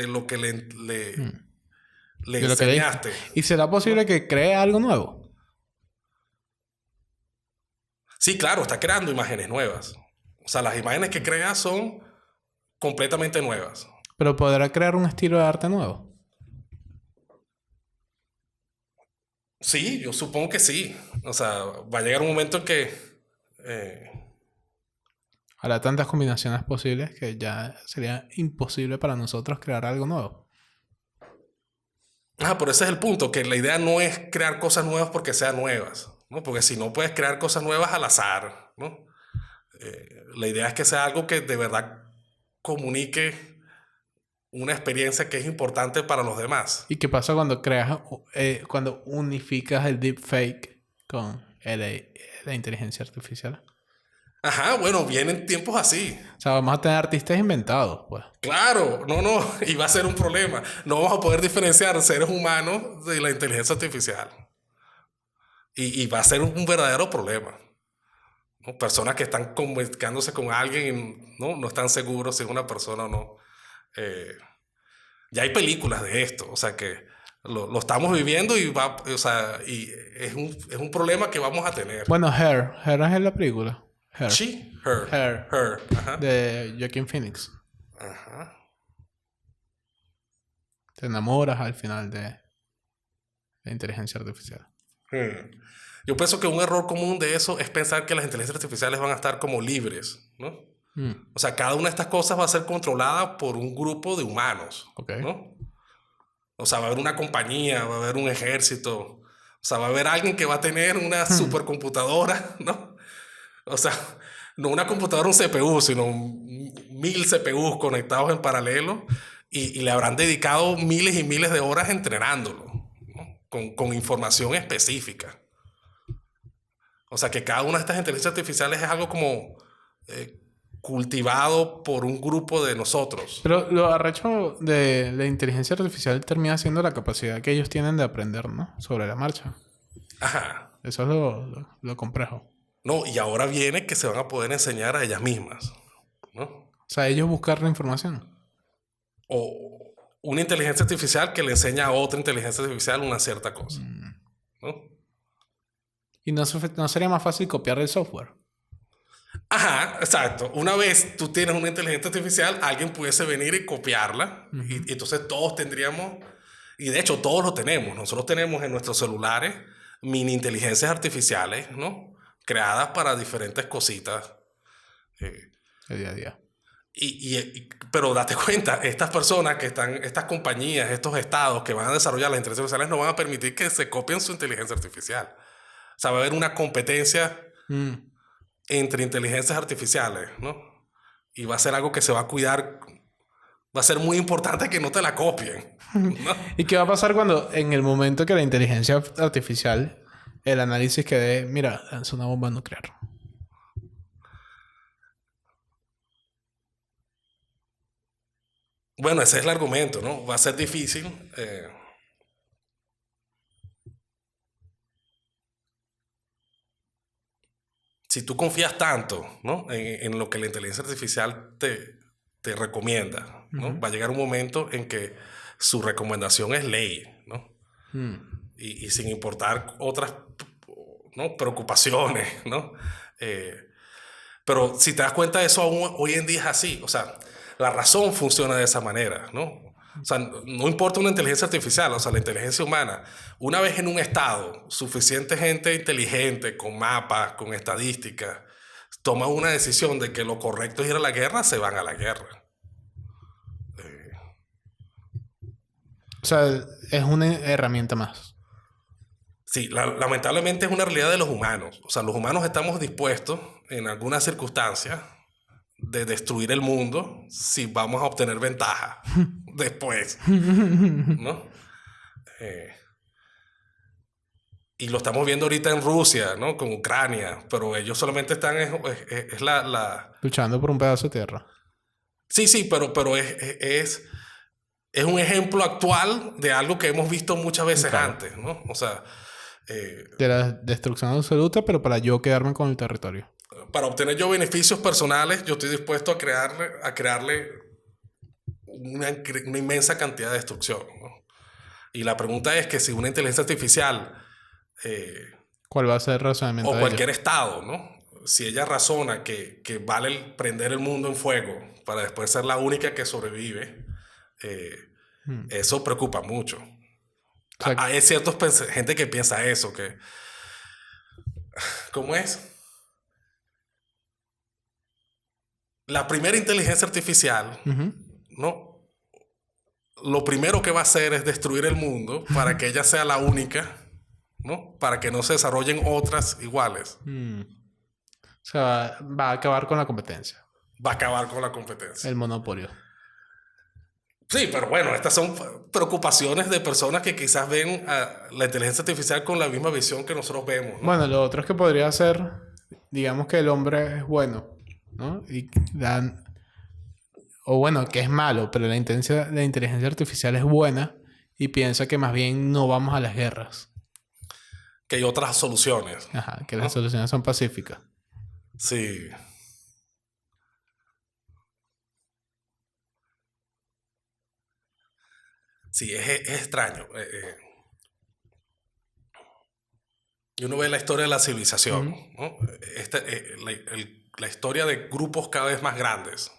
lo que le enseñaste. ¿Y será posible que cree algo nuevo? Sí, claro, está creando imágenes nuevas. O sea, las imágenes que crea son completamente nuevas. ¿Pero podrá crear un estilo de arte nuevo? Sí, yo supongo que sí. O sea, va a llegar un momento en que... eh, Habrá tantas combinaciones posibles que ya sería imposible para nosotros crear algo nuevo. pero ese es el punto, que la idea no es crear cosas nuevas porque sean nuevas, ¿no? Porque si no puedes crear cosas nuevas al azar, ¿no? La idea es que sea algo que de verdad comunique una experiencia que es importante para los demás. ¿Y qué pasa cuando cuando unificas el deepfake con la inteligencia artificial? Ajá, bueno, vienen tiempos así. O sea, vamos a tener artistas inventados, pues. Claro, no, y va a ser un problema. No vamos a poder diferenciar seres humanos de la inteligencia artificial. Y va a ser un verdadero problema, ¿no? Personas que están comunicándose con alguien y no están seguros si es una persona o no. Eh, ya hay películas de esto, o sea que lo estamos viviendo o sea, y es un problema que vamos a tener. Bueno, Her es la película. Her. She, her, Her. her, ajá. De Joaquin Phoenix. Ajá. Te enamoras al final de la inteligencia artificial. Yo pienso que un error común de eso es pensar que las inteligencias artificiales van a estar como libres, ¿no? O sea, cada una de estas cosas va a ser controlada por un grupo de humanos, Okay. ¿no? O sea, va a haber una compañía, va a haber un ejército, o sea, va a haber alguien que va a tener una supercomputadora, ¿no? O sea, no una computadora, un CPU, sino 1000 CPUs conectados en paralelo y le habrán dedicado miles y miles de horas entrenándolo, ¿no? Con información específica. O sea, que cada una de estas inteligencias artificiales es algo como cultivado por un grupo de nosotros. Pero lo arrecho de la inteligencia artificial termina siendo la capacidad que ellos tienen de aprender, ¿no? Sobre la marcha. Ajá. Eso es lo complejo. No, y ahora viene que se van a poder enseñar a ellas mismas, ¿no? O sea, ellos buscar la información. O una inteligencia artificial que le enseña a otra inteligencia artificial una cierta cosa, ¿no? ¿Y no sería más fácil copiar el software? Ajá, exacto. Una vez tú tienes una inteligencia artificial, alguien pudiese venir y copiarla. Y entonces todos tendríamos, y de hecho todos lo tenemos. Nosotros tenemos en nuestros celulares mini inteligencias artificiales, ¿no? Creadas para diferentes cositas. El día a día. Pero date cuenta, estas personas que están, estas compañías, estos estados que van a desarrollar las inteligencias artificiales no van a permitir que se copien su inteligencia artificial. O sea, va a haber una competencia entre inteligencias artificiales, ¿no? Y va a ser algo que se va a cuidar. Va a ser muy importante que no te la copien, ¿no? ¿Y qué va a pasar cuando en el momento que la inteligencia artificial, el análisis que dé, mira, es una bomba nuclear? Bueno, ese es el argumento, ¿no? Va a ser difícil. Si tú confías tanto, ¿no? En lo que la inteligencia artificial te recomienda, ¿no? Va a llegar un momento en que su recomendación es ley, ¿no? Y sin importar otras, ¿no? Preocupaciones, ¿no? Pero si te das cuenta, eso aún hoy en día es así. O sea, la razón funciona de esa manera, ¿no? O sea, no importa una inteligencia artificial, o sea, la inteligencia humana. Una vez en un estado, suficiente gente inteligente, con mapas, con estadísticas, toma una decisión de que lo correcto es ir a la guerra, se van a la guerra. O sea, es una herramienta más. Sí, lamentablemente es una realidad de los humanos. O sea, los humanos estamos dispuestos, en algunas circunstancias, de destruir el mundo si vamos a obtener ventaja después, ¿no? Y lo estamos viendo ahorita en Rusia, ¿no? Con Ucrania, pero ellos solamente están Luchando por un pedazo de tierra. Sí, pero es un ejemplo actual de algo que hemos visto muchas veces antes, ¿no? O sea, de la destrucción absoluta, pero para yo quedarme con el territorio. Para obtener yo beneficios personales, yo estoy dispuesto a crearle una inmensa cantidad de destrucción, ¿no? Y la pregunta es que si una inteligencia artificial ¿cuál va a ser el razonamiento o de cualquier ella? estado, ¿no? Si ella razona que vale prender el mundo en fuego para después ser la única que sobrevive, eso preocupa mucho. sea, Hay gente que piensa eso, que... ¿Cómo es? La primera inteligencia artificial, ¿no? Lo primero que va a hacer es destruir el mundo para que ella sea la única, ¿no? Para que no se desarrollen otras iguales. O sea, va a acabar con la competencia. Va a acabar con la competencia. El monopolio. Sí, pero bueno, estas son preocupaciones de personas que quizás ven a la inteligencia artificial con la misma visión que nosotros vemos, ¿no? Bueno, lo otro es que podría ser, digamos que el hombre es bueno, ¿no? Y dan... O bueno, que es malo, pero la inteligencia artificial es buena y piensa que más bien no vamos a las guerras. Que hay otras soluciones. Ajá, que las soluciones son pacíficas. Sí. Sí, es extraño. Y uno ve la historia de la civilización, ¿no? La historia de grupos cada vez más grandes,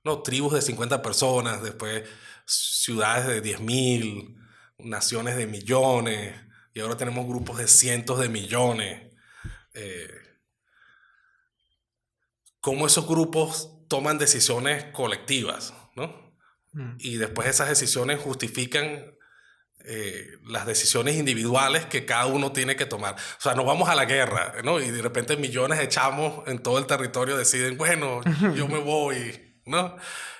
¿no? Tribus de 50 personas, después ciudades de 10.000, naciones de millones, y ahora tenemos grupos de cientos de millones. Cómo esos grupos toman decisiones colectivas, ¿no? Y después esas decisiones justifican las decisiones individuales que cada uno tiene que tomar. O sea, nos vamos a la guerra, ¿no? Y de repente millones echamos en todo el territorio, deciden, bueno, yo me voy, ¿no?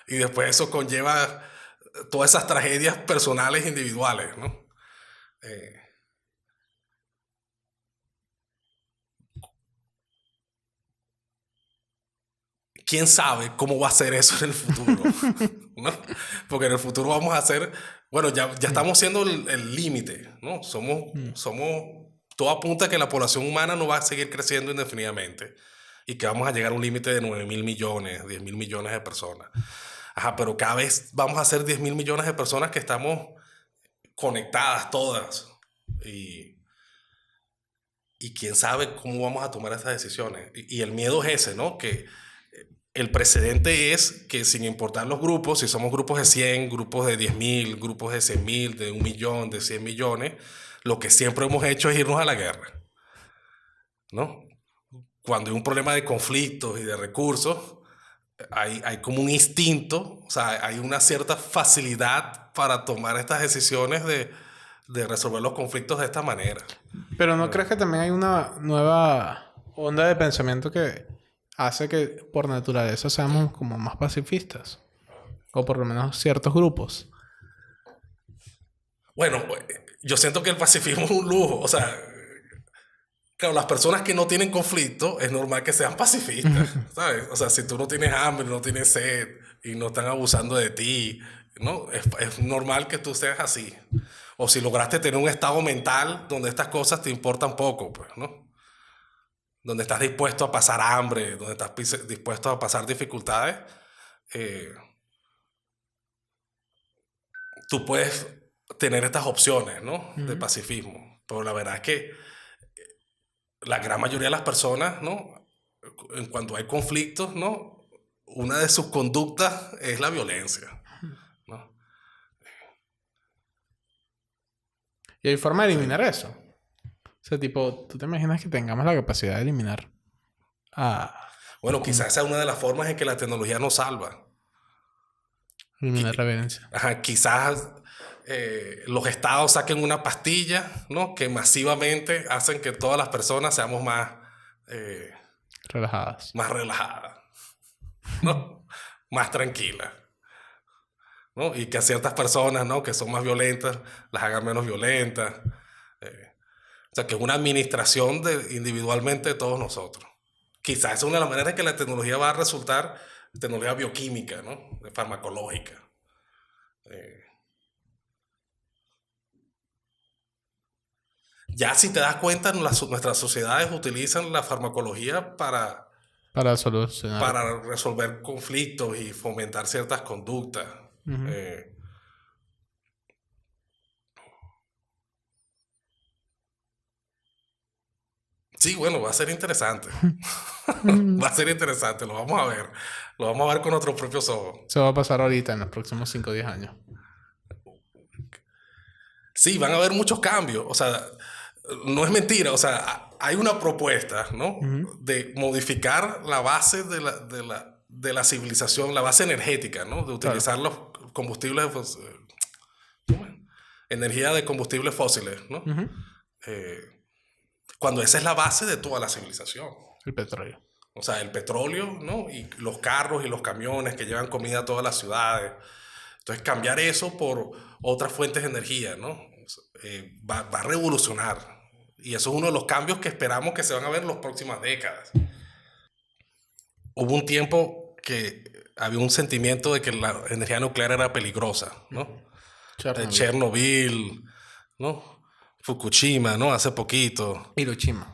Y después eso conlleva todas esas tragedias personales individuales, ¿no? ¿Quién sabe cómo va a ser eso en el futuro? ¿No? Porque en el futuro vamos a hacer... Bueno, ya estamos siendo el límite, ¿no? Todo apunta a que la población humana no va a seguir creciendo indefinidamente y que vamos a llegar a un límite de 9.000 millones, 10.000 millones de personas. Ajá, pero cada vez vamos a ser 10.000 millones de personas que estamos conectadas todas. Y quién sabe cómo vamos a tomar estas decisiones. Y el miedo es ese, ¿no? Que el precedente es que sin importar los grupos, si somos grupos de 100, grupos de 10.000, grupos de 100.000, de 1 millón, de 100 millones, lo que siempre hemos hecho es irnos a la guerra, ¿no? Cuando hay un problema de conflictos y de recursos, hay como un instinto, o sea, hay una cierta facilidad para tomar estas decisiones de resolver los conflictos de esta manera. Pero ¿no crees que también hay una nueva onda de pensamiento que hace que por naturaleza seamos como más pacifistas? O por lo menos ciertos grupos. Bueno, yo siento que el pacifismo es un lujo. O sea, claro, las personas que no tienen conflicto es normal que sean pacifistas, ¿sabes? O sea, si tú no tienes hambre, no tienes sed y no están abusando de ti, ¿no? Es normal que tú seas así. O si lograste tener un estado mental donde estas cosas te importan poco, pues, ¿no? Donde estás dispuesto a pasar hambre, donde estás dispuesto a pasar dificultades, tú puedes tener estas opciones, ¿no? De pacifismo. Pero la verdad es que la gran mayoría de las personas, ¿no? En cuanto hay conflictos, ¿no? Una de sus conductas es la violencia, ¿no? Y hay forma de eliminar eso. O sea, tipo, ¿tú te imaginas que tengamos la capacidad de eliminar? Bueno, quizás esa es una de las formas en que la tecnología nos salva. Eliminar la violencia. Ajá, quizás los estados saquen una pastilla, ¿no? Que masivamente hacen que todas las personas seamos más relajadas. Más relajadas, ¿no? Más tranquilas, ¿no? Y que a ciertas personas, ¿no? Que son más violentas, las hagan menos violentas. O sea, que es una administración individualmente de todos nosotros. Quizás es una de las maneras en que la tecnología va a resultar, tecnología bioquímica, ¿no? Farmacológica. Ya si te das cuenta, nuestras sociedades utilizan la farmacología para solucionar. Para resolver conflictos y fomentar ciertas conductas. Sí, bueno, va a ser interesante. Va a ser interesante, lo vamos a ver. Lo vamos a ver con nuestros propios ojos. Eso va a pasar ahorita, en los próximos 5 o 10 años. Sí, van a haber muchos cambios. O sea, no es mentira. O sea, hay una propuesta, ¿no? De modificar la base de la civilización, la base energética, ¿no? De utilizar los combustibles, energía de combustibles fósiles, ¿no? Cuando esa es la base de toda la civilización. El petróleo. O sea, el petróleo, ¿no? Y los carros y los camiones que llevan comida a todas las ciudades. Entonces, cambiar eso por otras fuentes de energía, ¿no? Va a revolucionar. Y eso es uno de los cambios que esperamos que se van a ver en las próximas décadas. Hubo un tiempo que había un sentimiento de que la energía nuclear era peligrosa, ¿no? Chernobyl, ¿no? Fukushima, ¿no? Hace poquito. Hiroshima.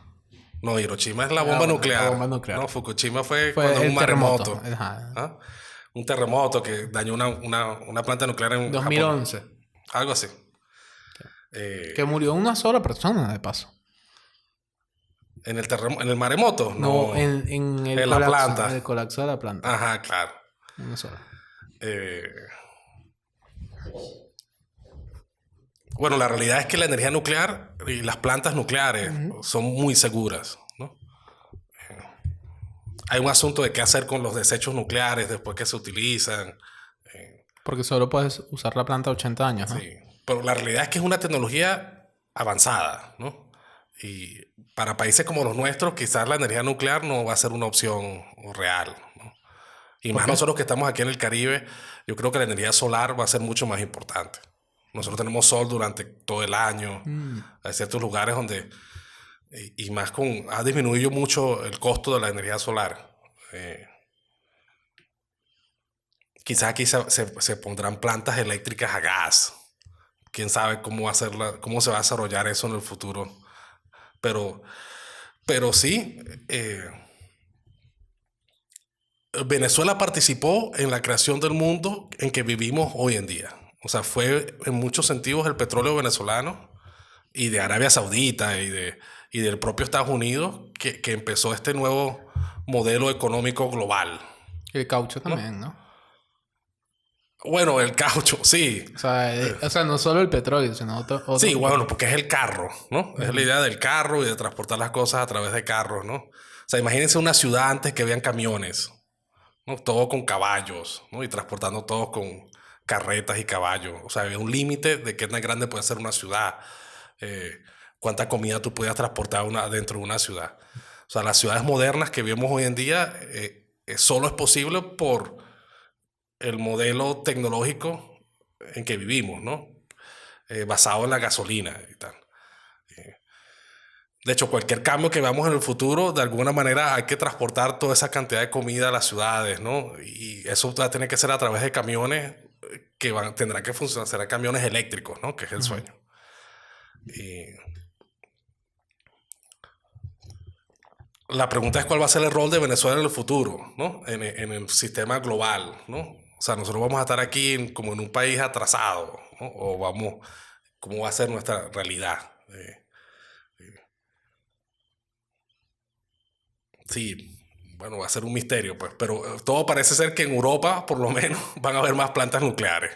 No, Hiroshima es la bomba nuclear. La bomba nuclear. No, Fukushima fue cuando un maremoto. ¿Ah? Un terremoto que dañó una planta nuclear en 2011. Japón. Algo así. Que murió una sola persona, de paso. ¿En el maremoto? No, en el la planta. En el colapso de la planta. Ajá, claro. Una sola. Bueno, la realidad es que la energía nuclear y las plantas nucleares son muy seguras, ¿no? Hay un asunto de qué hacer con los desechos nucleares después que se utilizan. Porque solo puedes usar la planta 80 años, ¿no? Sí, pero la realidad es que es una tecnología avanzada, ¿no? Y para países como los nuestros, quizás la energía nuclear no va a ser una opción real, ¿no? Y más nosotros que estamos aquí en el Caribe, yo creo que la energía solar va a ser mucho más importante. Nosotros tenemos sol durante todo el año. Hay ciertos lugares donde... Y más ha disminuido mucho el costo de la energía solar. Quizás aquí se pondrán plantas eléctricas a gas. Quién sabe cómo se va a desarrollar eso en el futuro. Pero sí, Venezuela participó en la creación del mundo en que vivimos hoy en día. O sea, fue en muchos sentidos el petróleo venezolano y de Arabia Saudita y del propio Estados Unidos que empezó este nuevo modelo económico global. El caucho también, ¿no? Bueno, el caucho, sí. O sea, no solo el petróleo, sino otro sí, bueno, porque es el carro, ¿no? Es la idea del carro y de transportar las cosas a través de carros, ¿no? O sea, imagínense una ciudad antes que habían camiones, ¿no? Todo con caballos, ¿no? Y transportando todos con carretas y caballos. O sea, había un límite de qué tan grande puede ser una ciudad. Cuánta comida tú podías transportar dentro de una ciudad. O sea, las ciudades modernas que vemos hoy en día solo es posible por el modelo tecnológico en que vivimos, ¿no? Basado en la gasolina y tal. De hecho, cualquier cambio que veamos en el futuro, de alguna manera hay que transportar toda esa cantidad de comida a las ciudades, ¿no? Y eso va a tener que ser a través de camiones que tendrán que funcionar, serán camiones eléctricos, ¿no? Que es el sueño. Y la pregunta es cuál va a ser el rol de Venezuela en el futuro, ¿no? En el sistema global, ¿no? O sea, nosotros vamos a estar aquí como en un país atrasado, ¿no? O ¿cómo va a ser nuestra realidad? Sí, bueno, va a ser un misterio, pues, pero todo parece ser que en Europa, por lo menos, van a haber más plantas nucleares,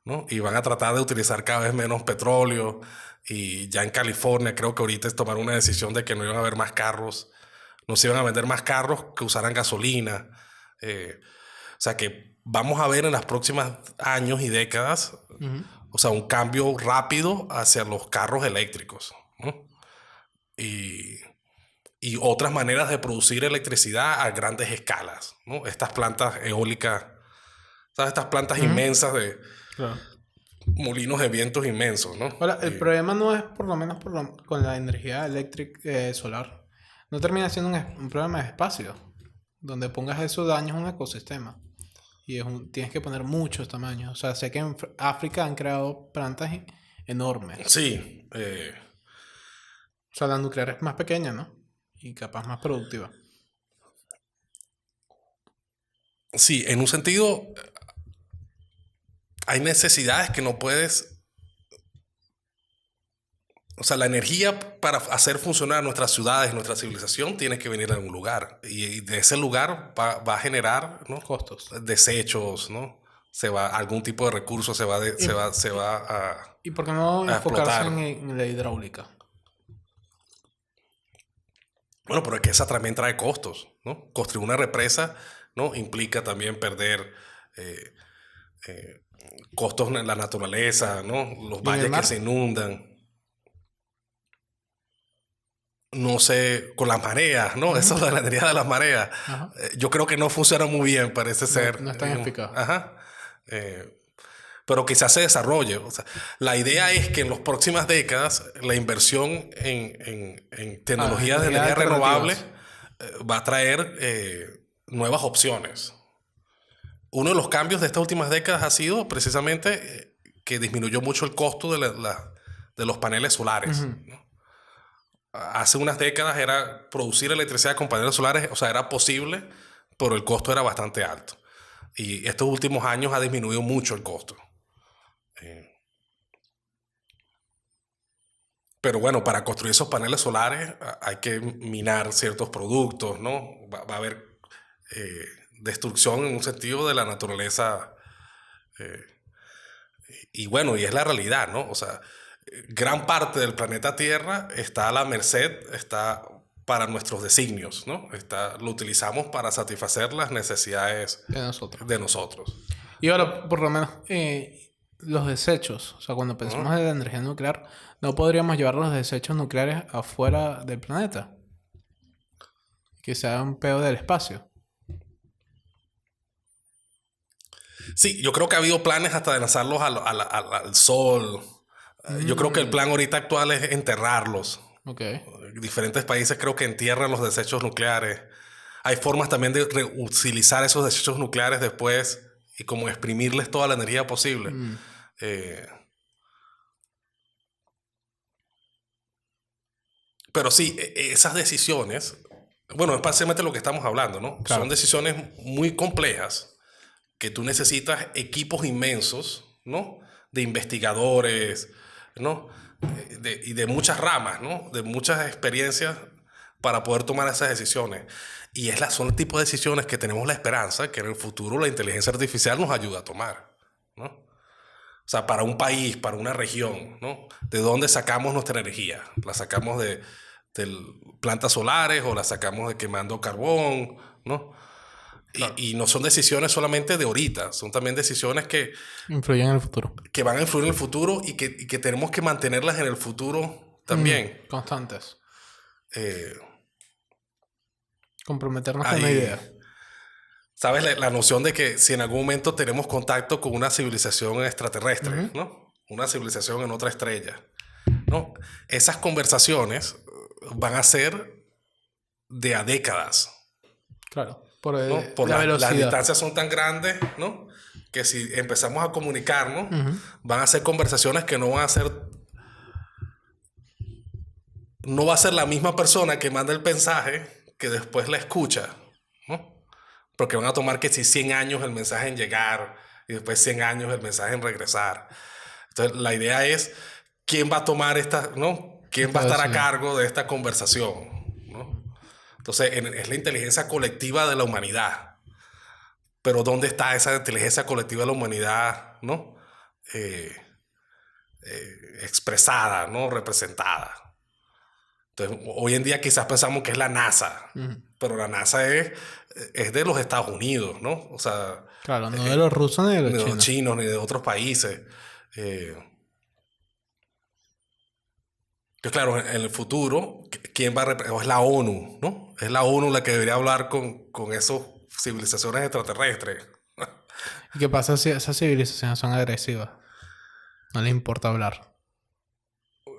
¿no? Y van a tratar de utilizar cada vez menos petróleo. Y ya en California creo que ahorita es tomar una decisión de que no iban a haber más carros, no se iban a vender más carros que usaran gasolina. O sea que vamos a ver en los próximos años y décadas, o sea, un cambio rápido hacia los carros eléctricos, ¿no? Y otras maneras de producir electricidad a grandes escalas, ¿no? Estas plantas eólicas, ¿sabes? Estas plantas inmensas de molinos de vientos inmensos, ¿no? Ahora, el problema no es por lo menos con la energía eléctrica solar. No termina siendo un problema de espacio. Donde pongas eso dañas un ecosistema. Y tienes que poner muchos tamaños. O sea, sé que en África han creado plantas enormes. Sí. O sea, la nuclear es más pequeña, ¿no? Y capaz más productiva. Sí, en un sentido, hay necesidades que no puedes... O sea, la energía para hacer funcionar nuestras ciudades, nuestra civilización, tiene que venir de algún lugar. Y de ese lugar va a generar, ¿no? Costos. Desechos, ¿no? Algún tipo de recurso se va a ¿Y por qué no a enfocarse explotar. en la hidráulica? Bueno, pero es que esa también trae costos, ¿no? Construir una represa, ¿no? Implica también perder eh, eh, costos en la naturaleza, ¿no? Los ¿Y en el valles que se mar? inundan. No sé, con las mareas, ¿no? Ujú. Eso de la energía de las mareas. Ajá. Yo creo que no funciona muy bien, parece No, ser. no es tan eficaz. Ajá. Eh, pero quizás se desarrolle. O sea, la idea es que en las próximas décadas la inversión en tecnologías de Energías energía renovable alternativas. va a traer nuevas opciones. Uno de los cambios de estas últimas décadas ha sido precisamente que disminuyó mucho el costo de los paneles solares. Ujú. ¿No? Hace unas décadas era producir electricidad con paneles solares, o sea, era posible, pero el costo era bastante alto. Y estos últimos años ha disminuido mucho el costo. Pero bueno, para construir esos paneles solares hay que minar ciertos productos, ¿no? Va a haber eh, destrucción en un sentido de la naturaleza. eh, y bueno, y es la realidad, ¿no? O sea, gran parte del planeta Tierra está a la merced, está para nuestros designios, ¿no? Lo utilizamos para satisfacer las necesidades De nosotros. de nosotros. Y ahora, por lo menos, los desechos. O sea, cuando pensamos ¿No? en la energía nuclear, no podríamos llevar los desechos nucleares afuera del planeta. Que sea un pedo del espacio. Sí, yo creo que ha habido planes hasta de lanzarlos al sol. Yo creo que el plan ahorita actual es enterrarlos. Ok. Diferentes países creo que entierran los desechos nucleares. Hay formas también de reutilizar esos desechos nucleares después y como exprimirles toda la energía posible. Eh, pero sí, esas decisiones, bueno, es básicamente lo que estamos hablando, ¿no? Claro. Son decisiones muy complejas que tú necesitas equipos inmensos, ¿no? De investigadores, ¿no? Y de muchas ramas, ¿no? De muchas experiencias para poder tomar esas decisiones. Y son el tipo de decisiones que tenemos la esperanza que en el futuro la inteligencia artificial nos ayuda a tomar, ¿no? O sea, para un país, para una región, ¿no? ¿De dónde sacamos nuestra energía? ¿La sacamos de plantas solares o la sacamos de quemando carbón, ¿no? Claro. Y no son decisiones solamente de ahorita, son también decisiones Influyen en el futuro. que van a influir en el futuro y que tenemos que mantenerlas en el futuro también. Constantes. Eh, Comprometernos con hay, una idea. ¿Sabes? La noción de que si en algún momento tenemos contacto con una civilización extraterrestre, ¿no? Una civilización en otra estrella, ¿no? Esas conversaciones van a ser de a décadas. Claro. Por, ¿No? Por la velocidad. las distancias son tan grandes, ¿no? Que si empezamos a comunicarnos, van a ser conversaciones que no van a ser. No va a ser la misma persona que manda el mensaje que después la escucha, ¿no? Porque van a tomar que si 100 años el mensaje en llegar y después 100 años el mensaje en regresar. Entonces, la idea es quién va a tomar esta, ¿no? ¿Quién va a estar a cargo de esta conversación, ¿no? Entonces, es la inteligencia colectiva de la humanidad. Pero ¿dónde está esa inteligencia colectiva de la humanidad, ¿no? Expresada, ¿no? Representada. Entonces, hoy en día quizás pensamos que es la NASA, pero la NASA es de los Estados Unidos, ¿no? O sea, claro, no de los rusos ni de los ni de chinos. los chinos, ni de otros países. Entonces, claro, en el futuro, ¿quién va a representar? Es la ONU, ¿no? Es la ONU la que debería hablar con esas civilizaciones extraterrestres. ¿Y qué pasa si esas civilizaciones son agresivas? No les importa hablar.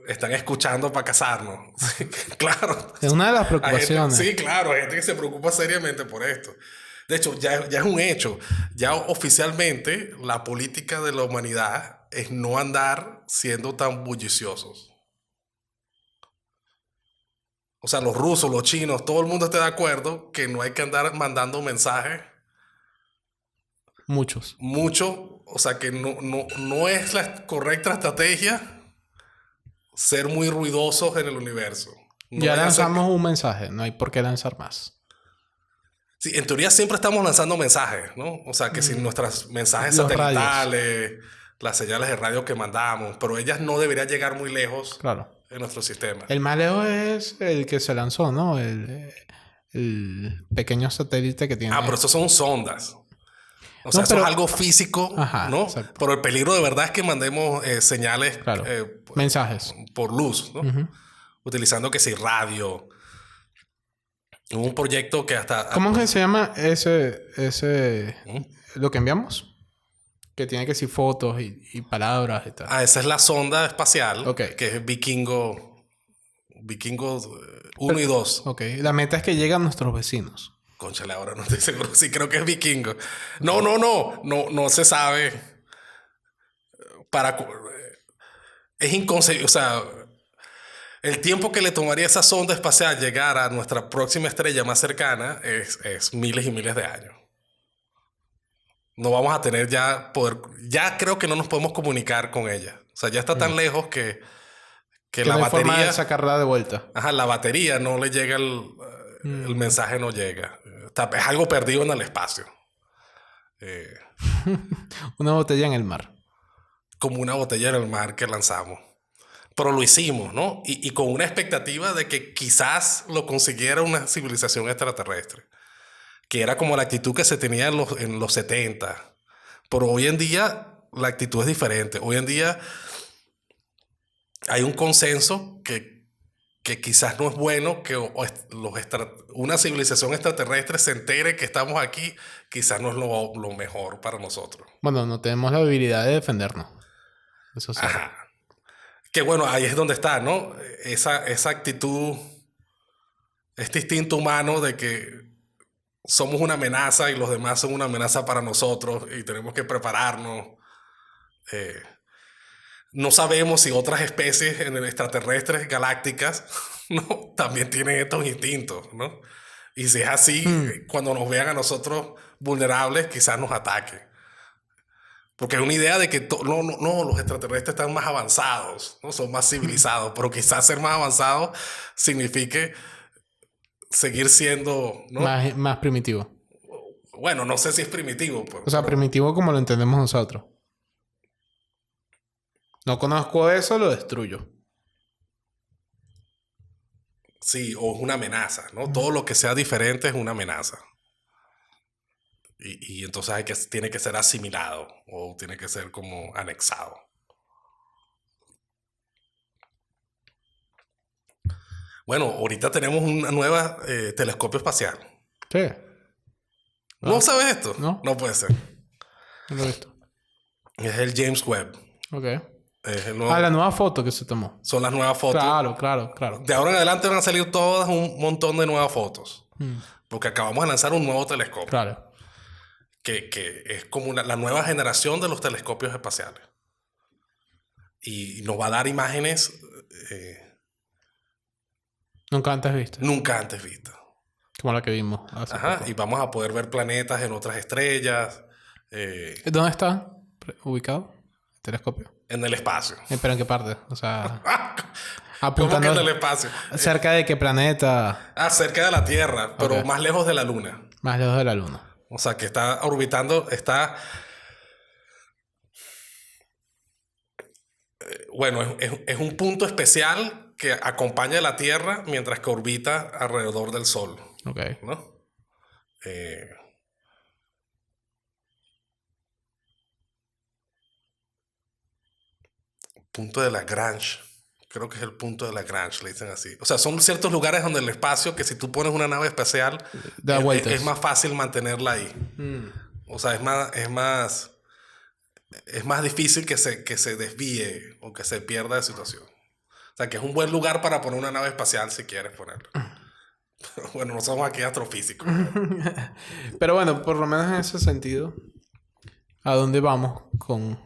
Están escuchando para casarnos. Sí, claro. Es una de las Hay gente, preocupaciones. sí, claro, hay gente que se preocupa seriamente por esto. De hecho, ya es un hecho. Ya oficialmente la política de la humanidad es no andar siendo tan bulliciosos. O sea, los rusos, los chinos, todo el mundo está de acuerdo que no hay que andar mandando mensajes. Muchos. Mucho. O sea, que no es la correcta estrategia ser muy ruidosos en el universo. No ya vaya a ser lanzamos un mensaje, no hay por qué lanzar más. Sí, en teoría siempre estamos lanzando mensajes, ¿no? O sea, que si nuestros mensajes Los satelitales, las señales de radio que mandamos, pero ellas no deberían llegar muy lejos Claro. en nuestro sistema. El más lejos es el que se lanzó, ¿no? El pequeño satélite que tiene. Pero eso son sondas. O sea, No, eso pero- es algo físico, Ajá, ¿no? exacto. Pero el peligro de verdad es que mandemos señales Claro. Mensajes. por luz, ¿no? Ujú. Utilizando que si radio. Hubo un proyecto que hasta... ¿Cómo es que se llama ese ¿Mm? lo que enviamos? Que tiene que decir fotos y palabras y tal. Esa es la sonda espacial, Ok. que es Vikingo 1 y 2. Ok. La meta es que lleguen nuestros vecinos. Cónchale, ahora no estoy seguro. Sí, creo que es Vikingo. No se sabe. Es inconcebible. O sea, el tiempo que le tomaría esa sonda espacial llegar a nuestra próxima estrella más cercana es miles y miles de años. No vamos a tener ya poder... Ya creo que no nos podemos comunicar con ella. O sea, ya está tan lejos que Que la no hay forma de batería... sacarla de vuelta. Ajá, la batería no le llega el mensaje no llega. Es algo perdido en el espacio. Una botella en el mar. Como una botella en el mar que lanzamos. Pero lo hicimos, ¿no? Y con una expectativa de que quizás lo consiguiera una civilización extraterrestre. Que era como la actitud que se tenía en los 70. Pero hoy en día la actitud es diferente. Hoy en día hay un consenso que quizás no es bueno que una civilización extraterrestre se entere que estamos aquí. Quizás no es lo mejor para nosotros. Bueno, no tenemos la habilidad de defendernos. Eso sí. Ajá. Que bueno, ahí es donde está, ¿no? Esa actitud, este instinto humano de que somos una amenaza y los demás son una amenaza para nosotros y tenemos que prepararnos. No sabemos si otras especies extraterrestres galácticas, ¿no? También tienen estos instintos, ¿no? Y si es así, cuando nos vean a nosotros vulnerables, quizás nos ataquen. Porque hay una idea de que los extraterrestres están más avanzados, ¿no? Son más civilizados, pero quizás ser más avanzados signifique seguir siendo, ¿no? Más primitivo. Bueno, no sé si es primitivo. Pues, O sea, primitivo como lo entendemos nosotros. No conozco eso, lo destruyo. Sí, o es una amenaza, ¿no? Todo lo que sea diferente es una amenaza. Y entonces tiene que ser asimilado o tiene que ser como anexado. Bueno, ahorita tenemos una nueva telescopio espacial. Sí. ¿No sabes esto? No. No puede ser. No lo he visto. Es el James Webb. Ok. Es el nuevo, La nueva foto que se tomó. son las nuevas fotos. Claro. De ahora en adelante van a salir todas un montón de nuevas fotos. Porque acabamos de lanzar un nuevo telescopio. Claro. Que es como la nueva generación de los telescopios espaciales. Y nos va a dar imágenes Nunca antes visto. nunca antes vistas. Como la que vimos hace Ajá, poco. y vamos a poder ver planetas en otras estrellas, ¿Dónde está ubicado el telescopio? en el espacio. ¿Pero en qué parte? O sea, ¿Cómo que apuntando en el espacio? cerca de qué planeta, Cerca de la Tierra, pero Ok. más lejos de la Luna. más lejos de la Luna. O sea, que está orbitando, bueno, es un punto especial que acompaña a la Tierra mientras que orbita alrededor del Sol, Ok. ¿no? Punto de Lagrange. Creo que es el punto de Lagrange, le dicen así. O sea, son ciertos lugares donde el espacio, que si tú pones una nave espacial, Da vueltas. es más fácil mantenerla ahí. O sea, es más difícil que se desvíe o que se pierda de situación. O sea, que es un buen lugar para poner una nave espacial si quieres ponerla. Pero bueno, no somos aquí astrofísicos. Pero bueno, por lo menos en ese sentido, ¿a dónde vamos con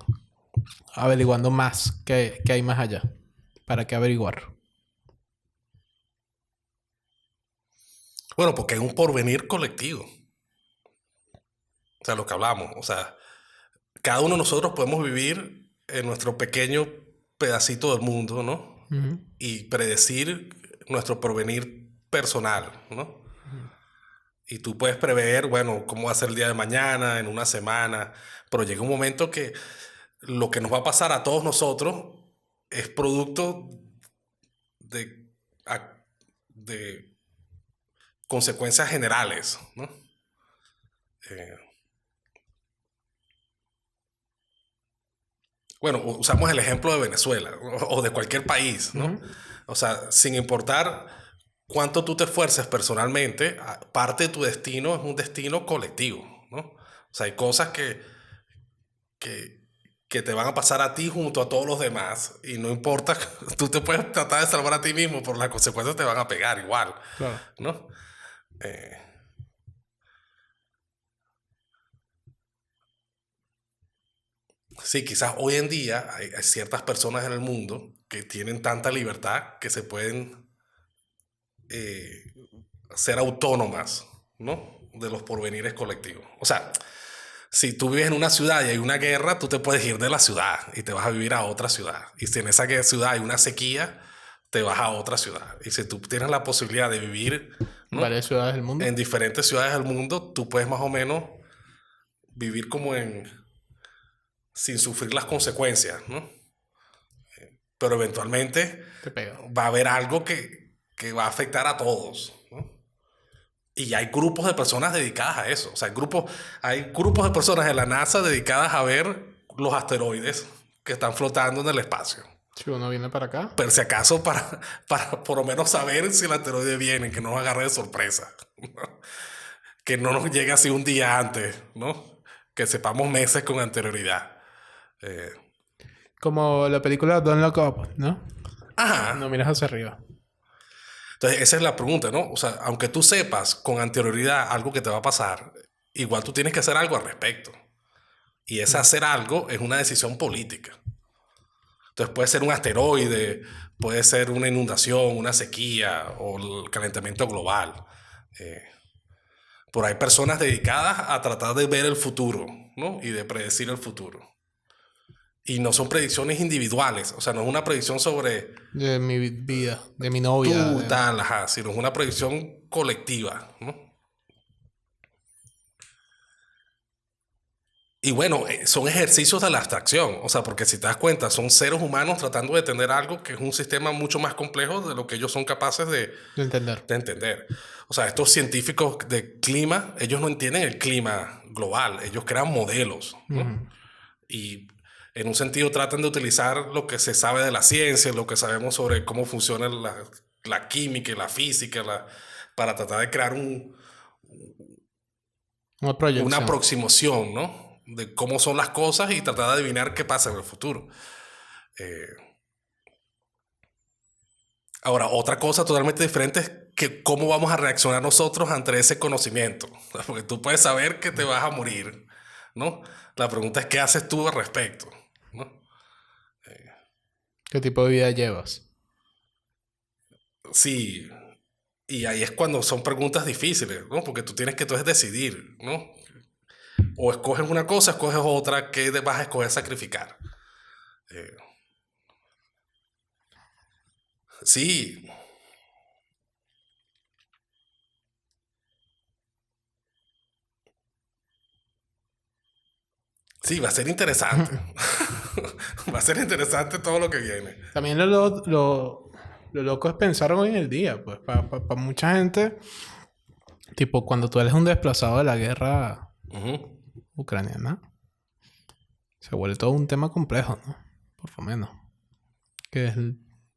averiguando más qué hay más allá? ¿Para qué averiguar? Bueno, porque hay un porvenir colectivo. O sea, lo que hablamos. O sea, cada uno de nosotros podemos vivir en nuestro pequeño pedacito del mundo, ¿no? Y predecir nuestro porvenir personal, ¿no? Y tú puedes prever, bueno, cómo va a ser el día de mañana, en una semana, pero llega un momento que lo que nos va a pasar a todos nosotros es producto de, de consecuencias generales, ¿no? Bueno, usamos el ejemplo de Venezuela o de cualquier país, ¿no? O sea, sin importar cuánto tú te esfuerces personalmente, parte de tu destino es un destino colectivo, ¿no? O sea, hay cosas que, que te van a pasar a ti junto a todos los demás y no importa, tú te puedes tratar de salvar a ti mismo, pero las consecuencias te van a pegar igual, Claro. ¿no? Eh, Sí, quizás hoy en día hay ciertas personas en el mundo que tienen tanta libertad que se pueden eh, ser autónomas, ¿no? De los porvenires colectivos. O sea, si tú vives en una ciudad y hay una guerra, tú te puedes ir de la ciudad y te vas a vivir a otra ciudad. Y si en esa ciudad hay una sequía, te vas a otra ciudad. Y si tú tienes la posibilidad de vivir, ¿no?, Varias ciudades del mundo. en diferentes ciudades del mundo, tú puedes más o menos vivir como sin sufrir las consecuencias, ¿no? Pero eventualmente Te pega. va a haber algo que va a afectar a todos, ¿no? Y hay grupos de personas dedicadas a eso. O sea, hay grupos de personas en la NASA dedicadas a ver los asteroides que están flotando en el espacio. Si uno viene para acá. Pero si acaso para por lo menos saber si el asteroide viene, que no nos agarre de sorpresa, ¿no? Que no nos llegue así un día antes, ¿no? Que sepamos meses con anterioridad. Como la película Don't Look Up, ¿no? Ajá. No miras hacia arriba. Entonces, esa es la pregunta, ¿no? O sea, aunque tú sepas con anterioridad algo que te va a pasar, igual tú tienes que hacer algo al respecto. Y ese hacer algo es una decisión política. Entonces puede ser un asteroide, puede ser una inundación, una sequía o el calentamiento global. Pero hay personas dedicadas a tratar de ver el futuro, ¿no? Y de predecir el futuro. Y no son predicciones individuales, o sea, no es una predicción sobre De mi vida, de mi novia. tú, tal, ajá, sino es una predicción colectiva, ¿no? Y bueno, son ejercicios de la abstracción, o sea, porque si te das cuenta, son seres humanos tratando de entender algo que es un sistema mucho más complejo de lo que ellos son capaces De entender. de entender. O sea, estos científicos de clima, ellos no entienden el clima global, ellos crean modelos, ¿no? Y en un sentido tratan de utilizar lo que se sabe de la ciencia, lo que sabemos sobre cómo funciona la química y la física, para tratar de crear Una proyección. una aproximación, ¿no?, de cómo son las cosas y tratar de adivinar qué pasa en el futuro. Ahora, otra cosa totalmente diferente es que cómo vamos a reaccionar nosotros ante ese conocimiento. Porque tú puedes saber que te vas a morir, ¿no? La pregunta es qué haces tú al respecto, ¿no? ¿Qué tipo de vida llevas? Sí, y ahí es cuando son preguntas difíciles, ¿no? Porque tú tienes que entonces decidir, ¿no? O escoges una cosa, escoges otra, ¿qué vas a escoger sacrificar? Sí. Sí, va a ser interesante. Va a ser interesante todo lo que viene. También lo loco es pensar hoy en el día, pues, para mucha gente, tipo, cuando tú eres un desplazado de la guerra ucraniana, se vuelve todo un tema complejo, ¿no? Por lo menos. Que es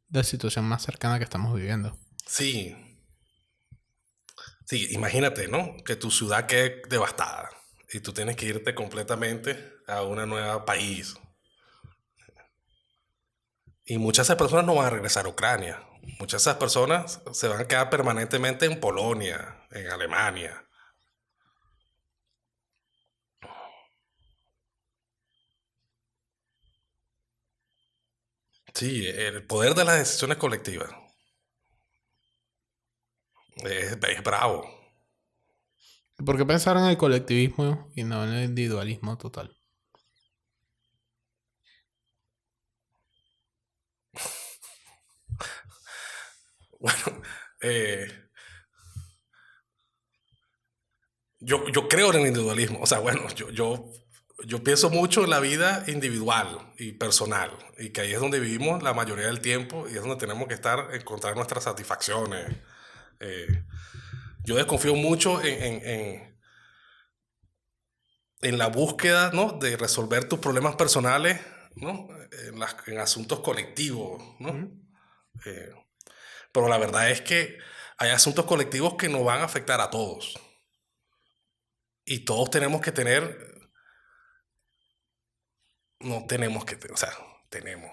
la situación más cercana que estamos viviendo. Sí. Sí, imagínate, ¿no? Que tu ciudad quede devastada y tú tienes que irte completamente a un nuevo país. Y muchas de esas personas no van a regresar a Ucrania. Muchas de esas personas se van a quedar permanentemente en Polonia, en Alemania. Sí, el poder de las decisiones colectivas es bravo. ¿Por qué pensar en el colectivismo y no en el individualismo total? Bueno, yo creo en el individualismo. O sea, bueno, yo yo pienso mucho en la vida individual y personal, y que ahí es donde vivimos la mayoría del tiempo y es donde tenemos que encontrar nuestras satisfacciones. Eh, yo desconfío mucho en la búsqueda, ¿no?, de resolver tus problemas personales, ¿no?, en asuntos colectivos, ¿no? Eh, pero la verdad es que hay asuntos colectivos que nos van a afectar a todos. Y todos tenemos que tener, no tenemos que, o sea, tenemos.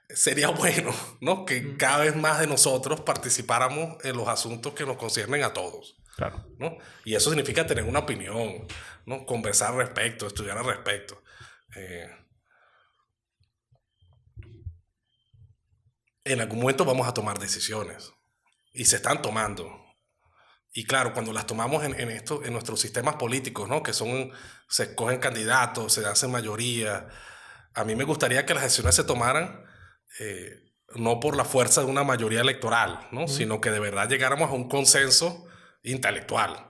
Sería bueno, ¿no?, que cada vez más de nosotros participáramos en los asuntos que nos conciernen a todos. Claro. ¿No? Y eso significa tener una opinión, ¿no?, conversar al respecto, estudiar al respecto. En algún momento vamos a tomar decisiones y se están tomando. Y claro, cuando las tomamos en nuestros sistemas políticos, ¿no?, se escogen candidatos, se hacen mayoría. A mí me gustaría que las decisiones se tomaran no por la fuerza de una mayoría electoral, ¿no?, sino que de verdad llegáramos a un consenso intelectual.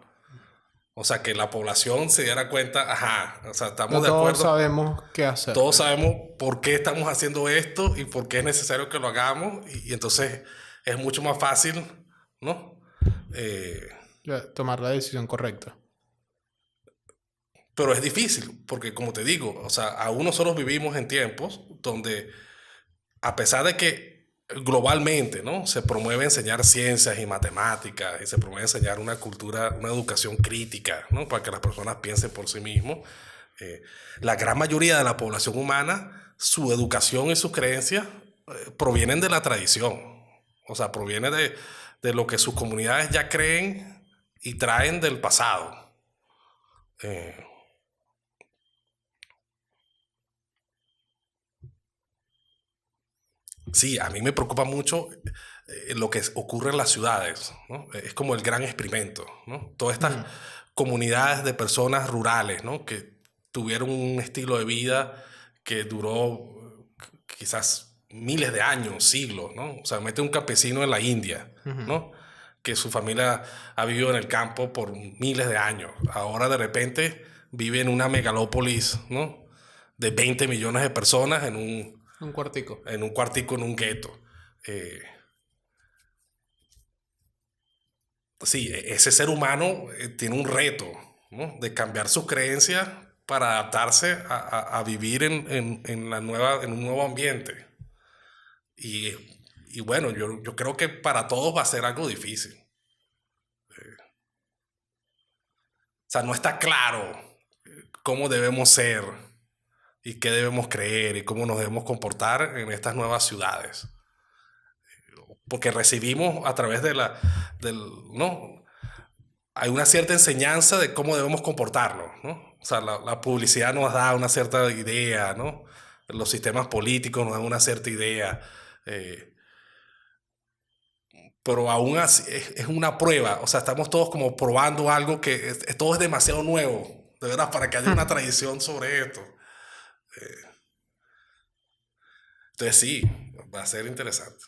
O sea, que la población se diera cuenta, ajá, o sea, estamos de acuerdo. Todos sabemos qué hacer. Todos sabemos por qué estamos haciendo esto y por qué es necesario que lo hagamos. Y entonces es mucho más fácil, ¿no? Tomar la decisión correcta. Pero es difícil, porque como te digo, o sea, aún nosotros vivimos en tiempos donde, a pesar de que globalmente, ¿no?, se promueve enseñar ciencias y matemáticas y se promueve enseñar una cultura, una educación crítica, ¿no?, para que las personas piensen por sí mismos, la gran mayoría de la población humana, su educación y sus creencias provienen de la tradición. O sea, proviene de lo que sus comunidades ya creen y traen del pasado. Sí, a mí me preocupa mucho lo que ocurre en las ciudades, ¿no? Es como el gran experimento, ¿no? Todas estas comunidades de personas rurales, ¿no?, que tuvieron un estilo de vida que duró quizás miles de años, siglos, ¿no? O sea, mete un campesino en la India, ¿no?, que su familia ha vivido en el campo por miles de años. Ahora de repente vive en una megalópolis, ¿no?, de 20 millones de personas en un cuartico. En un cuartico, en un gueto. Sí, ese ser humano tiene un reto, ¿no?, de cambiar sus creencias para adaptarse a vivir en un nuevo ambiente. Y bueno, yo creo que para todos va a ser algo difícil. O sea, no está claro cómo debemos ser y qué debemos creer y cómo nos debemos comportar en estas nuevas ciudades. Porque recibimos a través ¿no?, hay una cierta enseñanza de cómo debemos comportarnos, ¿no? O sea, la publicidad nos da una cierta idea, ¿no? Los sistemas políticos nos dan una cierta idea. Pero aún así es una prueba. O sea, estamos todos como probando algo que todo es demasiado nuevo, de verdad, para que haya una tradición sobre esto. Entonces sí, va a ser interesante.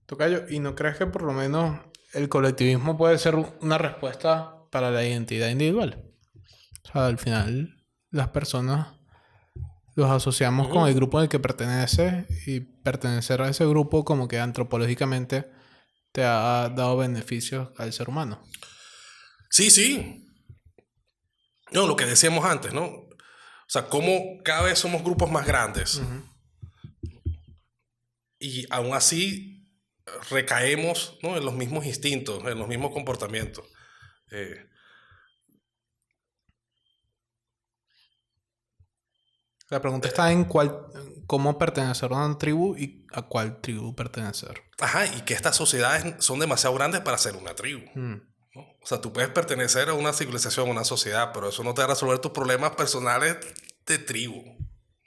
Tocayo, ¿y no crees que por lo menos el colectivismo puede ser una respuesta para la identidad individual? O sea, al final las personas los asociamos con el grupo al que pertenece y pertenecer a ese grupo como que antropológicamente te ha dado beneficios al ser humano. Sí, sí. No, lo que decíamos antes, ¿no? O sea, cómo cada vez somos grupos más grandes. Y aún así recaemos, ¿no?, en los mismos instintos, en los mismos comportamientos. La pregunta está en cómo pertenecer a una tribu y a cuál tribu pertenecer. Ajá, y que estas sociedades son demasiado grandes para ser una tribu. ¿No? O sea, tú puedes pertenecer a una civilización, a una sociedad, pero eso no te va a resolver tus problemas personales de tribu,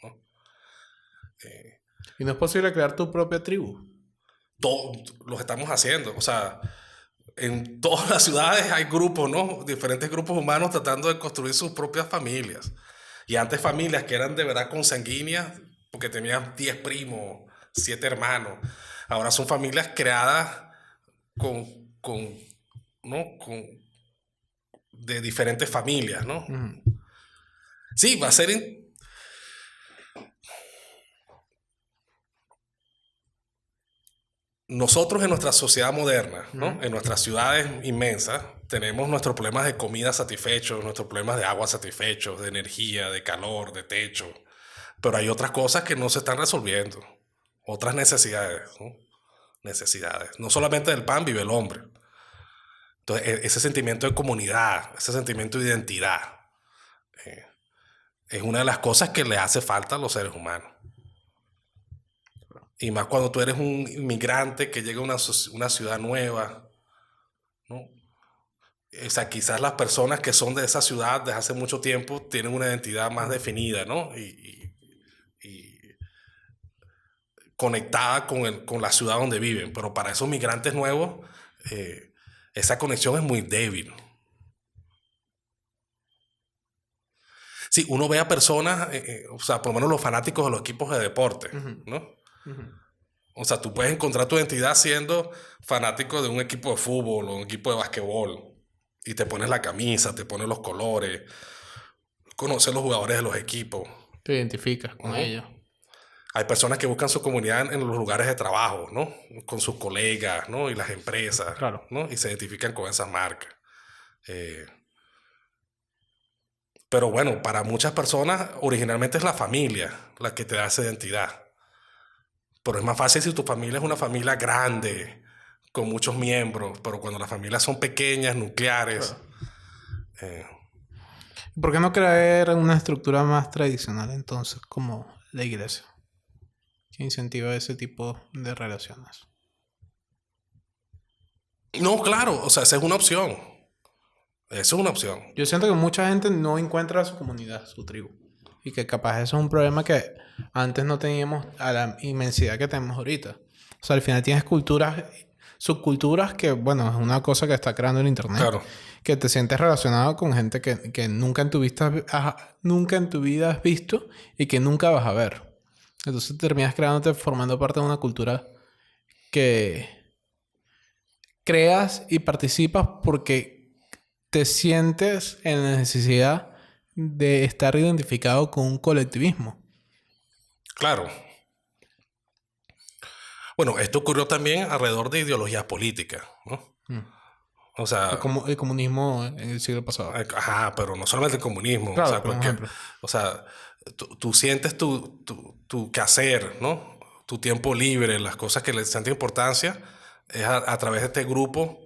¿no? ¿Y no es posible crear tu propia tribu? Todos los estamos haciendo. O sea, en todas las ciudades hay grupos, ¿no? Diferentes grupos humanos tratando de construir sus propias familias. Y antes familias que eran de verdad consanguíneas, porque tenían 10 primos, 7 hermanos. Ahora son familias creadas con, ¿no?, con de diferentes familias, ¿no? Ujú. Sí, va a ser... Nosotros en nuestra sociedad moderna, ¿no? En nuestras ciudades inmensas, tenemos nuestros problemas de comida satisfechos, nuestros problemas de agua satisfechos, de energía, de calor, de techo. Pero hay otras cosas que no se están resolviendo. Otras necesidades, ¿no? Necesidades. No solamente del pan vive el hombre. Entonces, ese sentimiento de comunidad, ese sentimiento de identidad, es una de las cosas que le hace falta a los seres humanos. Y más cuando tú eres un inmigrante que llega a una ciudad nueva, ¿no? O sea, quizás las personas que son de esa ciudad desde hace mucho tiempo tienen una identidad más definida, ¿no? Y conectada con la ciudad donde viven. Pero para esos migrantes nuevos, esa conexión es muy débil. Sí, uno ve a personas, o sea, por lo menos los fanáticos de los equipos de deporte, ¿no? O sea, tú puedes encontrar tu identidad siendo fanático de un equipo de fútbol o un equipo de basquetbol. Y te pones la camisa, te pones los colores, conoces los jugadores de los equipos. Te identificas con ellos. Hay personas que buscan su comunidad en los lugares de trabajo, ¿no? Con sus colegas, ¿no? Y las empresas, Claro. ¿no? Y se identifican con esas marcas. Pero bueno, para muchas personas originalmente es la familia la que te da esa identidad. Pero es más fácil si tu familia es una familia grande, con muchos miembros, pero cuando las familias son pequeñas, nucleares... ¿Por qué no crear una estructura más tradicional entonces, como la iglesia, que incentiva ese tipo de relaciones? No, claro, o sea, esa es una opción. Eso es una opción. Yo siento que mucha gente no encuentra su comunidad, su tribu. Y que capaz eso es un problema que antes no teníamos a la inmensidad que tenemos ahorita. O sea, al final tienes culturas, subculturas que, bueno, es una cosa que está creando el internet. Claro. Que te sientes relacionado con gente que nunca en tu vida has visto y que nunca vas a ver. Entonces terminas creándote, formando parte de una cultura que creas y participas porque te sientes en la necesidad de estar identificado con un colectivismo. Claro. Bueno, esto ocurrió también alrededor de ideologías políticas, ¿no? O sea... El comunismo en el siglo pasado. Ajá, pero no solamente el comunismo. Claro, o sea, por ejemplo. O sea, tú sientes tu quehacer, ¿no? Tu tiempo libre, las cosas que le sienten importancia, es a través de este grupo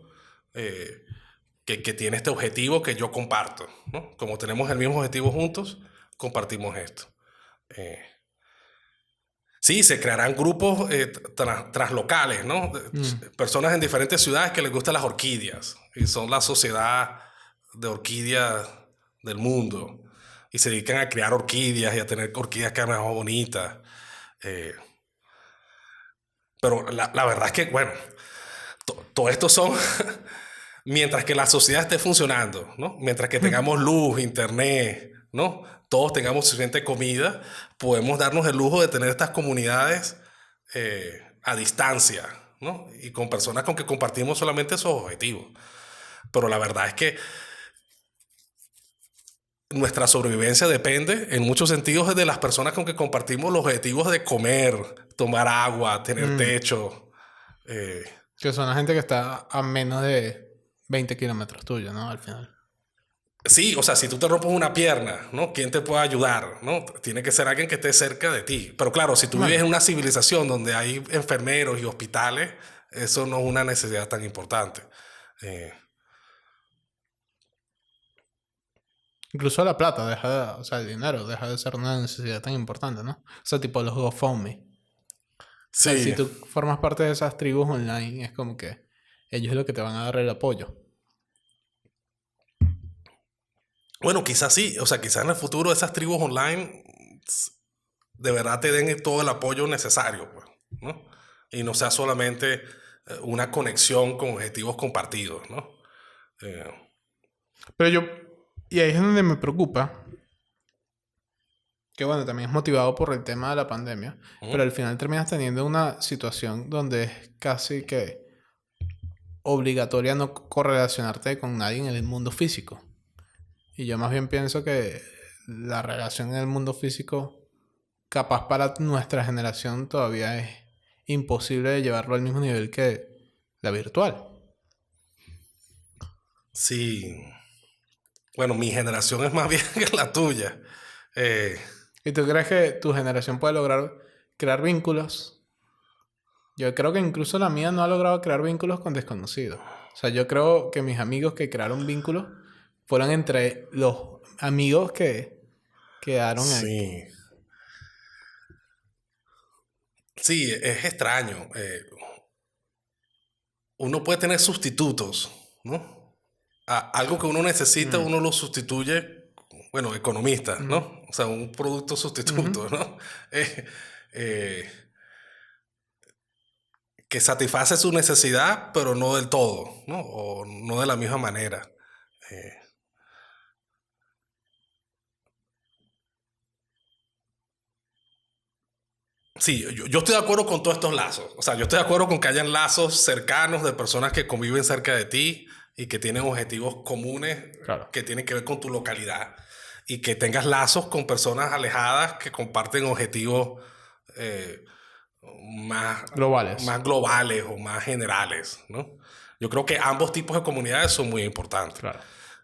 que tiene este objetivo que yo comparto, ¿no? Como tenemos el mismo objetivo juntos, compartimos esto. Sí, se crearán grupos translocales, ¿no? Personas en diferentes ciudades que les gustan las orquídeas y son la sociedad de orquídeas del mundo y se dedican a crear orquídeas y a tener orquídeas cada vez más bonitas. Pero la verdad es que, bueno, todo esto son mientras que la sociedad esté funcionando, ¿no? Mientras que tengamos luz, internet, ¿no? Todos tengamos suficiente comida, podemos darnos el lujo de tener estas comunidades a distancia, ¿no? Y con personas con que compartimos solamente esos objetivos. Pero la verdad es que nuestra sobrevivencia depende en muchos sentidos de las personas con que compartimos los objetivos de comer, tomar agua, tener techo. Que son la gente que está a menos de 20 kilómetros tuyo, ¿no? Al final. Sí, o sea, si tú te rompes una pierna, ¿no? ¿Quién te puede ayudar? ¿No? Tiene que ser alguien que esté cerca de ti. Pero claro, si tú vives en una civilización donde hay enfermeros y hospitales, eso no es una necesidad tan importante. Incluso la plata o sea, el dinero deja de ser una necesidad tan importante, ¿no? O sea, tipo los GoFundMe. Sí. O sea, si tú formas parte de esas tribus online, es como que ellos es lo que te van a dar el apoyo. Bueno, quizás sí. O sea, quizás en el futuro esas tribus online de verdad te den todo el apoyo necesario, pues, ¿no? Y no sea solamente una conexión con objetivos compartidos, ¿no? Pero y ahí es donde me preocupa, que bueno, también es motivado por el tema de la pandemia, pero al final terminas teniendo una situación donde es casi que obligatoria no correlacionarte con nadie en el mundo físico. Y yo más bien pienso que la relación en el mundo físico, capaz para nuestra generación, todavía es imposible de llevarlo al mismo nivel que la virtual. Sí. Bueno, mi generación es más bien que la tuya. Eh, ¿Y tú crees que tu generación puede lograr crear vínculos? Yo creo que incluso la mía no ha logrado crear vínculos con desconocidos. O sea, yo creo que mis amigos que crearon vínculos fueron entre los amigos que quedaron ahí. sí. Sí, es extraño. Uno puede tener sustitutos, ¿no? Algo que uno necesita, uno lo sustituye, bueno, economistas, Ujú, ¿no? O sea, un producto sustituto, ujú. ¿no? Eh, eh, que satisface su necesidad, pero no del todo, ¿no? O no de la misma manera. Eh, sí, yo estoy de acuerdo con todos estos lazos. O sea, yo estoy de acuerdo con que hayan lazos cercanos de personas que conviven cerca de ti y que tienen objetivos comunes Claro. que tienen que ver con tu localidad. Y que tengas lazos con personas alejadas que comparten objetivos eh, más, Globales. más globales o más generales, ¿no? Yo creo que ambos tipos de comunidades son muy importantes. Claro.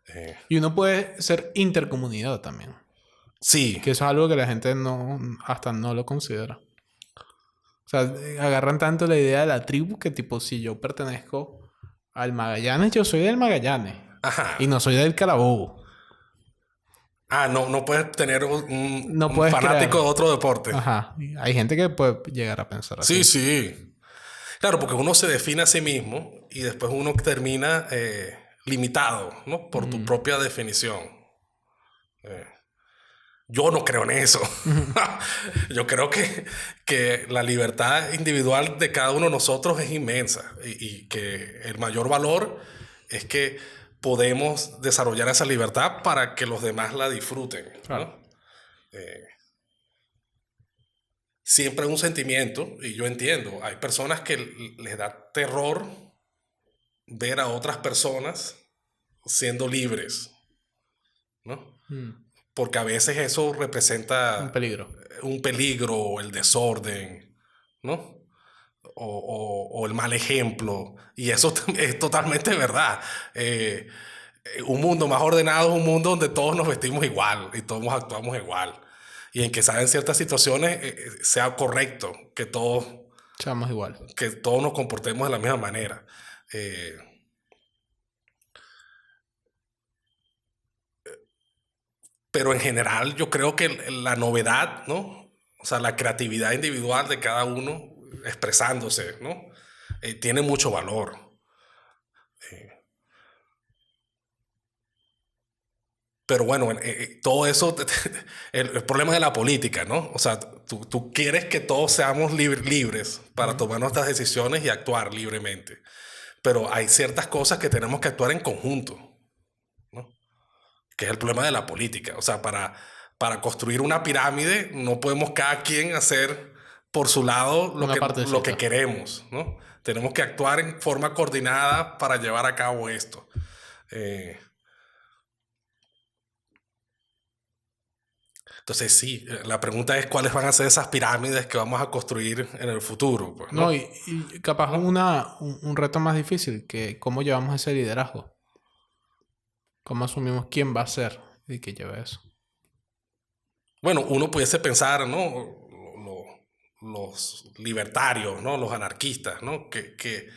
Eh, Y uno puede ser intercomunidad también. sí, Que eso es algo que la gente no, hasta no lo considera. O sea, agarran tanto la idea de la tribu que tipo, si yo pertenezco al Magallanes, yo soy del Magallanes. ajá. Y no soy del Carabobo. Ah, no, no puedes tener No un puedes fanático de crear. otro deporte. Ajá. Hay gente que puede llegar a pensar Sí, así. sí. Claro, porque uno se define a sí mismo y después uno termina limitado, ¿no? Por tu propia definición. Eh, yo no creo en eso. Yo creo que la libertad individual de cada uno de nosotros es inmensa y que el mayor valor es que podemos desarrollar esa libertad para que los demás la disfruten, Claro. ¿no? Siempre es un sentimiento, y yo entiendo, hay personas que les da terror ver a otras personas siendo libres, ¿no? Mm. Porque a veces eso Un representa peligro. un peligro, el desorden, ¿no? O el mal ejemplo. Y eso es totalmente verdad. Un mundo más ordenado es un mundo donde todos nos vestimos igual y todos actuamos igual. Y en que en ciertas situaciones sea correcto Seamos igual. que todos nos comportemos de la misma manera. Eh, pero en general yo creo que la novedad, ¿no? O sea, la creatividad individual de cada uno expresándose, ¿no? Tiene mucho valor. Pero bueno, todo eso, el problema de la política, ¿no? O sea, tú quieres que todos seamos libres para tomar nuestras decisiones y actuar libremente. Pero hay ciertas cosas que tenemos que actuar en conjunto, ¿no? Que es el problema de la política. O sea, para construir una pirámide no podemos cada quien hacer por su lado Una lo que partecita. queremos, ¿no? Tenemos que actuar en forma coordinada para llevar a cabo esto. Eh, entonces, sí, la pregunta es cuáles van a ser esas pirámides que vamos a construir en el futuro, pues, No, ¿no? y capaz ¿No? un reto más difícil, que cómo llevamos ese liderazgo. Cómo asumimos quién va a ser y que lleve eso. Bueno, uno pudiese pensar, ¿no? Los libertarios, ¿no? Los anarquistas, ¿no? Que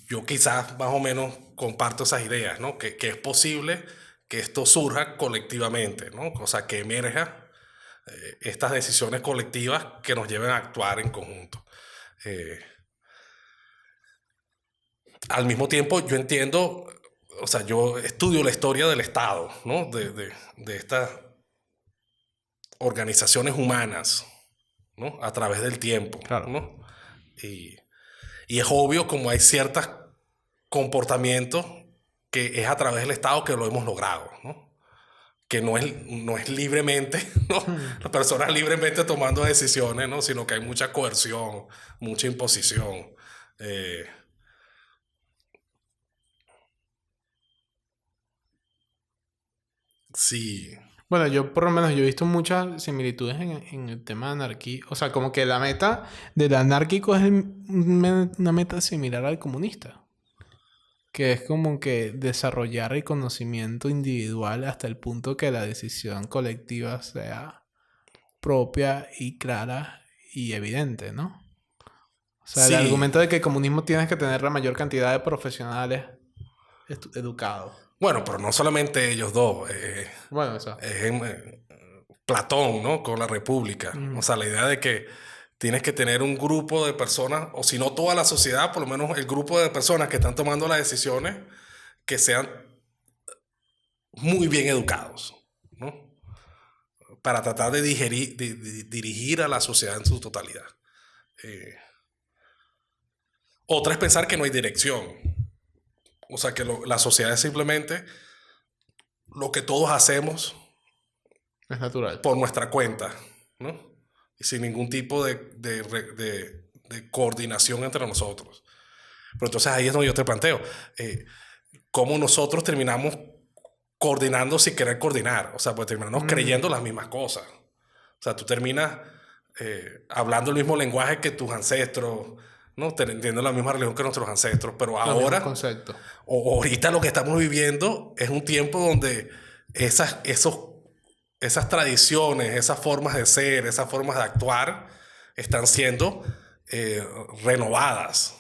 yo quizás más o menos comparto esas ideas, ¿no? Que es posible que esto surja colectivamente, ¿no? O sea, que emerja estas decisiones colectivas que nos lleven a actuar en conjunto. Eh, Al mismo tiempo, yo entiendo, o sea, yo estudio la historia del Estado, ¿no? De estas organizaciones humanas, ¿no? A través del tiempo, Claro. ¿no? Y, y es obvio como hay ciertos comportamientos que es a través del Estado que lo hemos logrado, ¿no? Que no es libremente, ¿no? Hmm. Las personas libremente tomando decisiones, ¿no? Sino que hay mucha coerción, mucha imposición. Eh, Sí. Bueno, yo por lo menos yo he visto muchas similitudes en el tema de anarquía. O sea, como que la meta del anárquico es una meta similar al comunista. Que es como que desarrollar el conocimiento individual hasta el punto que la decisión colectiva sea propia y clara y evidente, ¿no? O sea, el Sí. argumento de que el comunismo tienes que tener la mayor cantidad de profesionales educados. Bueno, pero no solamente ellos dos. Bueno, eso. Platón, ¿no? Con la República. O sea, la idea de que tienes que tener un grupo de personas, o si no toda la sociedad, por lo menos el grupo de personas que están tomando las decisiones, que sean muy bien educados, ¿no? Para tratar de dirigir a la sociedad en su totalidad. Eh, Otra es pensar que no hay dirección. O sea, que la sociedad es simplemente lo que todos hacemos Es natural. por nuestra cuenta, ¿no? Y sin ningún tipo de coordinación entre nosotros. Pero entonces ahí es donde yo te planteo, cómo nosotros terminamos coordinando sin querer coordinar. O sea, pues terminamos creyendo las mismas cosas. O sea, tú terminas hablando el mismo lenguaje que tus ancestros, ¿no? Teniendo la misma religión que nuestros ancestros, pero Los mismos ahora, conceptos. o ahorita lo que estamos viviendo es un tiempo donde esas tradiciones, esas formas de ser, esas formas de actuar están siendo renovadas.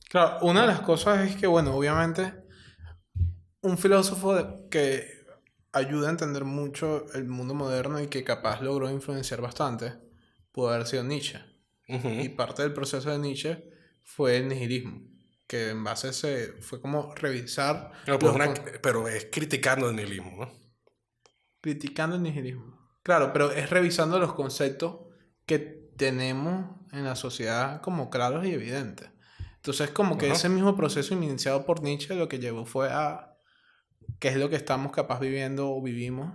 Claro, una de las cosas es que, bueno, obviamente, un filósofo que ayuda a entender mucho el mundo moderno y que capaz logró influenciar bastante, pudo haber sido Nietzsche. Y parte del proceso de Nietzsche fue el nihilismo, que en base a ese fue como revisar Pero es criticando el nihilismo, ¿no? criticando el nihilismo. Claro, pero es revisando los conceptos que tenemos en la sociedad como claros y evidentes. Entonces, como que ese mismo proceso iniciado por Nietzsche lo que llevó fue a qué es lo que estamos capaz viviendo o vivimos,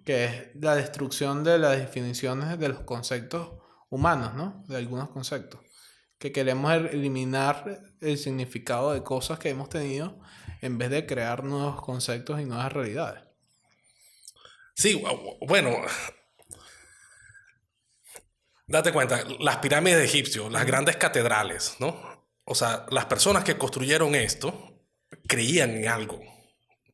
que es la destrucción de las definiciones de los conceptos humanos, ¿no? De algunos conceptos. Que queremos eliminar el significado de cosas que hemos tenido en vez de crear nuevos conceptos y nuevas realidades. Sí, bueno, date cuenta, las pirámides de Egipcio, las grandes catedrales, ¿no? O sea, las personas que construyeron esto creían en algo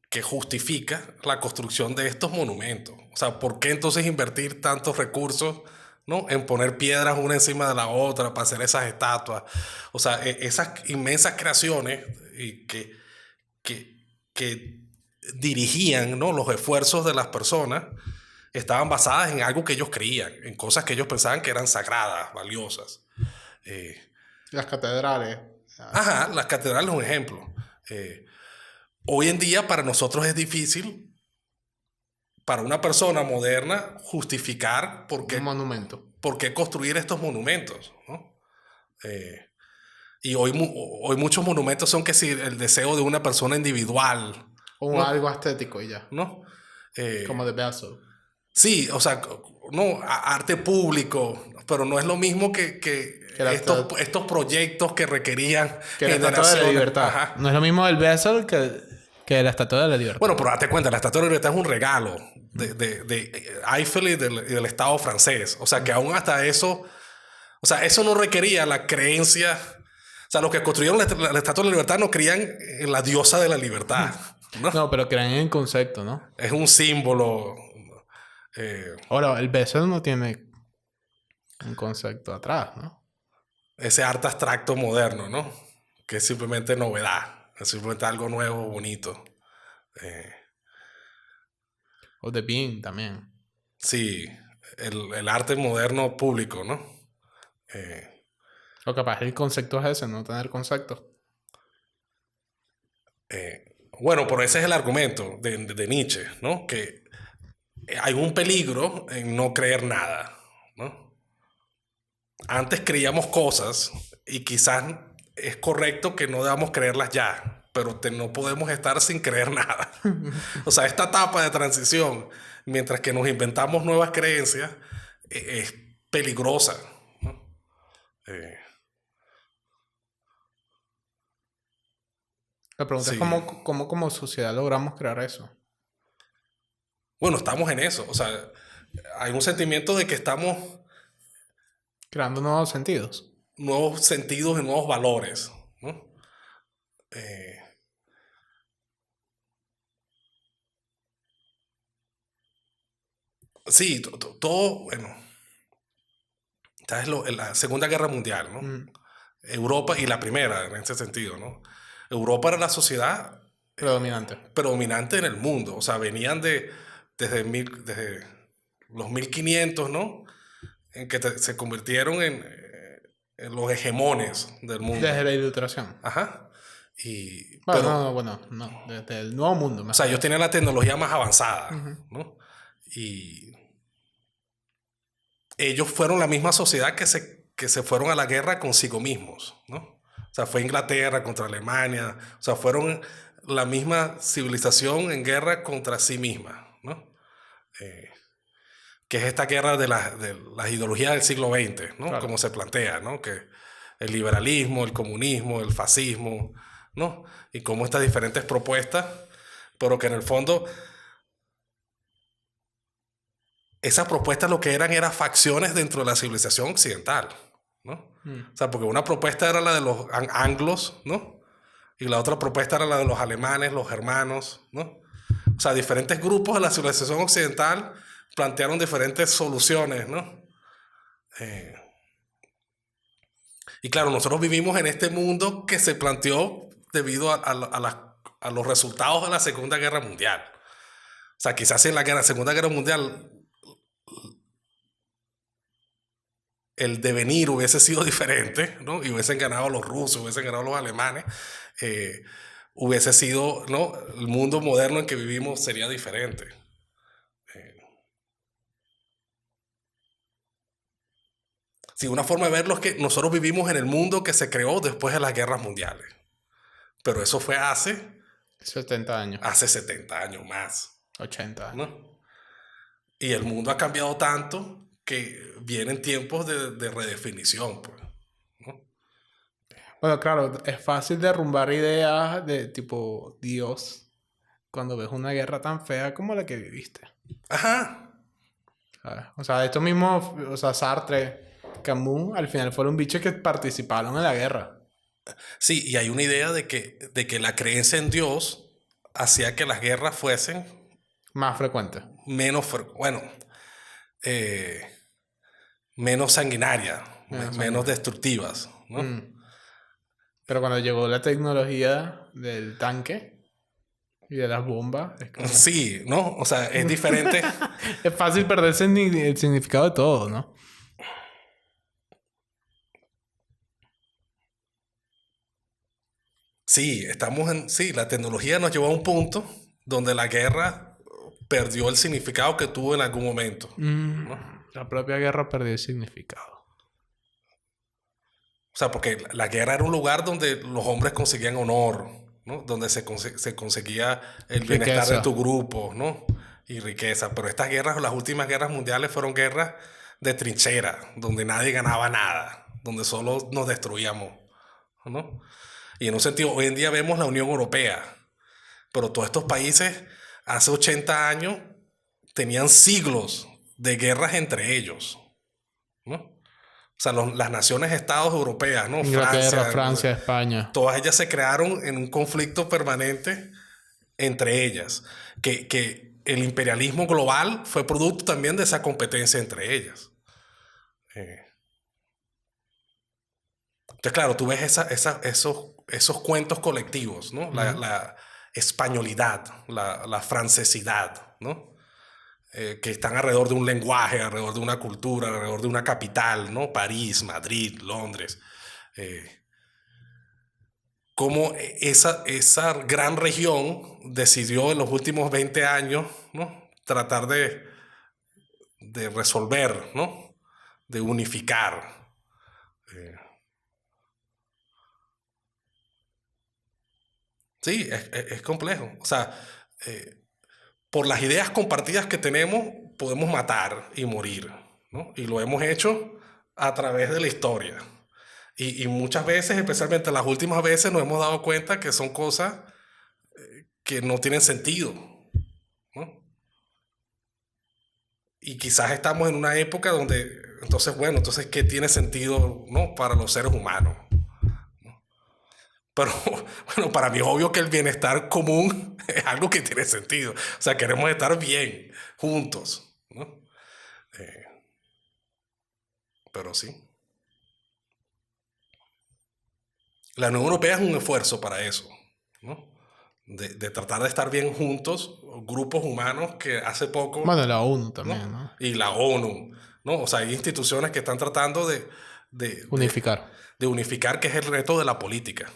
que justifica la construcción de estos monumentos. O sea, ¿por qué entonces invertir tantos recursos, ¿no? En poner piedras una encima de la otra para hacer esas estatuas? O sea, esas inmensas creaciones que dirigían, ¿no? Los esfuerzos de las personas estaban basadas en algo que ellos creían, en cosas que ellos pensaban que eran sagradas, valiosas. Las catedrales. Ajá, las catedrales es un ejemplo. Hoy en día para nosotros es difícil, para una persona moderna, justificar Un monumento. por qué construir estos monumentos, ¿no? Y hoy muchos monumentos son que si el deseo de una persona individual. O ¿no? algo estético y ya. ¿No? Como The Basel. Sí, o sea, no, arte público, pero no es lo mismo que estos proyectos que requerían que la Estatua de la Libertad. Ajá. No es lo mismo el Basel que la Estatua de la Libertad. Bueno, pero date cuenta, la Estatua de la Libertad es un regalo de Eiffel y del Estado francés. O sea, que aún hasta eso, o sea, eso no requería la creencia. O sea, los que construyeron la Estatua de la Libertad no creían en la diosa de la libertad. No, pero creen en el concepto, ¿no? Es un símbolo. Ahora, el Basel no tiene un concepto atrás, ¿no? Ese arte abstracto moderno, ¿no? Que es simplemente novedad. Es simplemente algo nuevo, bonito. O The Bean también. Sí, el arte moderno público, ¿no? O capaz el concepto es ese, no tener concepto. Bueno, pero ese es el argumento de Nietzsche, ¿no? Que hay un peligro en no creer nada, ¿no? Antes creíamos cosas y quizás es correcto que no debamos creerlas ya, pero no podemos estar sin creer nada. O sea, esta etapa de transición, mientras que nos inventamos nuevas creencias, es peligrosa, ¿no? La pregunta Sí. es cómo como sociedad logramos crear eso. Bueno, estamos en eso. O sea, hay un sentimiento de que estamos Creando nuevos sentidos. nuevos sentidos y nuevos valores, ¿no? Eh, sí, todo, bueno, ¿sabes la Segunda Guerra Mundial, ¿no? Mm. Europa y la primera, en ese sentido, ¿no? Europa era la sociedad Predominante. predominante en el mundo. O sea, venían desde los 1500, ¿no? En que se convirtieron en los hegemones del mundo. Desde la Ilustración. Ajá. Y, No. Desde el Nuevo Mundo. o sea, ellos tenían la tecnología más avanzada, Ujú. ¿no? Y ellos fueron la misma sociedad que se fueron a la guerra consigo mismos, ¿no? O sea, fue Inglaterra contra Alemania, o sea, fueron la misma civilización en guerra contra sí misma, ¿no? Que es esta guerra de las ideologías del siglo XX, ¿no? Claro. Como se plantea, ¿no? Que el liberalismo, el comunismo, el fascismo, ¿no? Y cómo estas diferentes propuestas, pero que en el fondo esas propuestas lo que eran facciones dentro de la civilización occidental, ¿no? O sea, porque una propuesta era la de los anglos, ¿no? Y la otra propuesta era la de los alemanes, los germanos, ¿no? O sea, diferentes grupos de la civilización occidental plantearon diferentes soluciones, ¿no? Y claro, nosotros vivimos en este mundo que se planteó debido a los resultados de la Segunda Guerra Mundial. O sea, quizás en la Segunda Guerra Mundial el devenir hubiese sido diferente, ¿no? Y hubiesen ganado los rusos, hubiesen ganado los alemanes, hubiese sido, ¿no? El mundo moderno en que vivimos sería diferente. Sí, una forma de verlo es que nosotros vivimos en el mundo que se creó después de las guerras mundiales. Pero eso fue hace 70 años. Hace 70 años más. 80 años. ¿No? Y el mundo ha cambiado tanto que vienen tiempos de redefinición, pues, ¿no? Bueno, claro, es fácil derrumbar ideas de tipo Dios cuando ves una guerra tan fea como la que viviste. Ajá. ¿Sabes? O sea, estos mismos, o sea, Sartre, Camus, al final fueron bichos que participaron en la guerra. Sí, y hay una idea de que la creencia en Dios hacía que las guerras fuesen Más frecuentes. menos sanguinarias, Menos menos destructivas, ¿no? Pero cuando llegó la tecnología del tanque y de las bombas, es como... Sí, ¿no? O sea, es diferente. Es fácil perderse el significado de todo, ¿no? Sí, sí, la tecnología nos llevó a un punto donde la guerra perdió el significado que tuvo en algún momento, ¿no? La propia guerra perdió el significado. O sea, porque la guerra era un lugar donde los hombres conseguían honor, ¿no? Donde se conseguía el bienestar de tu grupo, ¿no? Y riqueza. Pero estas guerras, las últimas guerras mundiales fueron guerras de trinchera, donde nadie ganaba nada, donde solo nos destruíamos, ¿no? Y en un sentido, hoy en día vemos la Unión Europea, pero todos estos países hace 80 años tenían siglos de guerras entre ellos, ¿no? O sea, las naciones-estados europeas, ¿no? Inglaterra, Francia, España. Todas ellas se crearon en un conflicto permanente entre ellas. Que el imperialismo global fue producto también de esa competencia entre ellas. Entonces, claro, tú ves esos cuentos colectivos, ¿no? La españolidad, la francesidad, ¿no? Que están alrededor de un lenguaje, alrededor de una cultura, alrededor de una capital, ¿no? París, Madrid, Londres. Cómo esa gran región decidió en los últimos 20 años, ¿no? Tratar de resolver, ¿no? De unificar. Sí, es complejo. O sea, por las ideas compartidas que tenemos, podemos matar y morir, ¿no? Y lo hemos hecho a través de la historia. Y muchas veces, especialmente las últimas veces, nos hemos dado cuenta que son cosas que no tienen sentido, ¿no? Y quizás estamos en una época donde, entonces, ¿qué tiene sentido, ¿no? Para los seres humanos? Pero, bueno, para mí es obvio que el bienestar común es algo que tiene sentido. O sea, queremos estar bien, juntos, ¿no? Pero sí. La Unión Europea es un esfuerzo para eso, ¿no? De tratar de estar bien juntos, grupos humanos que hace poco... Bueno, la ONU ¿no? también, ¿no? Y la ONU, ¿no? O sea, hay instituciones que están tratando Unificar. de unificar, que es el reto de la política.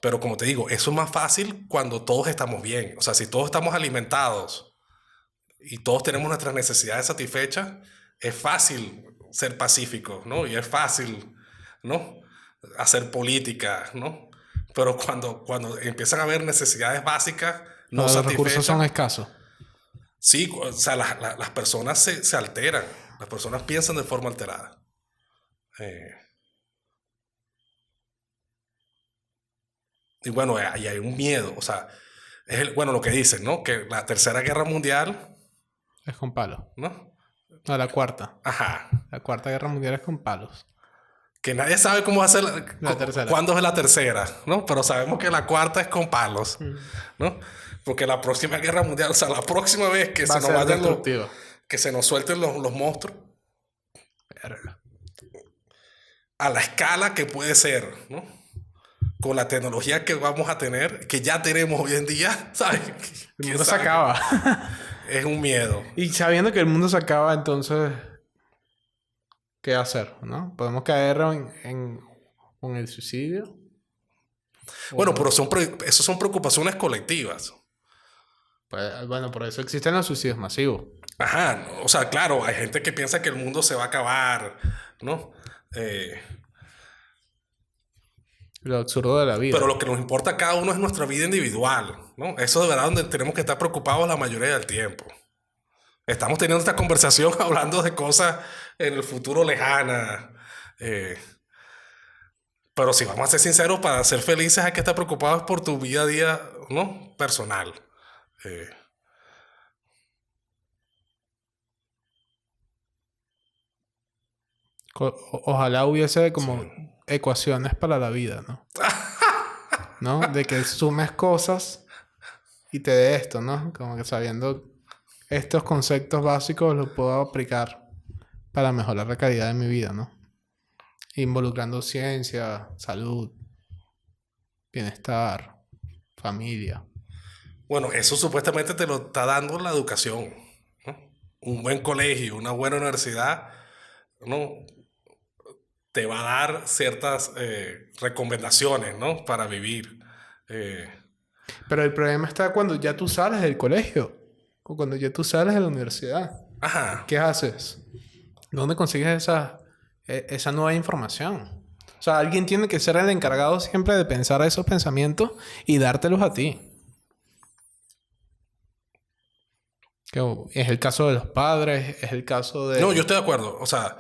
Pero como te digo, eso es más fácil cuando todos estamos bien. O sea, si todos estamos alimentados y todos tenemos nuestras necesidades satisfechas, es fácil ser pacíficos, ¿no? Y es fácil, ¿no? Hacer política, ¿no? Pero cuando empiezan a haber necesidades básicas no Los satisfechas... recursos son escasos. Sí, o sea, las personas se alteran. Las personas piensan de forma alterada. Y bueno, ahí hay un miedo. O sea, bueno, lo que dicen, ¿no? Que la Tercera Guerra Mundial, Es con palos. ¿no? No, la cuarta. Ajá. La Cuarta Guerra Mundial es con palos. Que nadie sabe cómo va a ser La tercera. cuándo es la tercera, ¿no? Pero sabemos que la cuarta es con palos, ¿no? Porque la próxima Guerra Mundial, o sea, la próxima vez que Va a se nos ser vayan destructiva. que se nos suelten los monstruos, Verga. a la escala que puede ser, ¿no? Con la tecnología que vamos a tener, que ya tenemos hoy en día, ¿sabes? El mundo se acaba. Es un miedo. Y sabiendo que el mundo se acaba, entonces, ¿qué hacer? ¿No? ¿Podemos caer en el suicidio? Bueno, pero esas son preocupaciones colectivas. Pues, bueno, por eso existen los suicidios masivos. Ajá, o sea, claro, hay gente que piensa que el mundo se va a acabar, ¿no? Lo absurdo de la vida. Pero lo que nos importa a cada uno es nuestra vida individual, ¿no? Eso de verdad donde tenemos que estar preocupados la mayoría del tiempo. Estamos teniendo esta conversación hablando de cosas en el futuro lejana. Pero si vamos a ser sinceros, para ser felices hay que estar preocupados por tu vida a día, ¿no? Personal. Ojalá hubiese como ecuaciones para la vida, ¿no? ¿No? De que sumes cosas y te dé esto, ¿no? Como que sabiendo estos conceptos básicos los puedo aplicar para mejorar la calidad de mi vida, ¿no? Involucrando ciencia, salud, bienestar, familia. Bueno, eso supuestamente te lo está dando la educación, ¿no? Un buen colegio, una buena universidad, ¿no? Te va a dar ciertas recomendaciones, ¿no? Para vivir. Pero el problema está cuando ya tú sales del colegio o cuando ya tú sales de la universidad. Ajá. ¿Qué haces? ¿Dónde consigues esa nueva información? O sea, alguien tiene que ser el encargado siempre de pensar esos pensamientos y dártelos a ti. Que es el caso de los padres, es el caso de... No, yo estoy de acuerdo. O sea,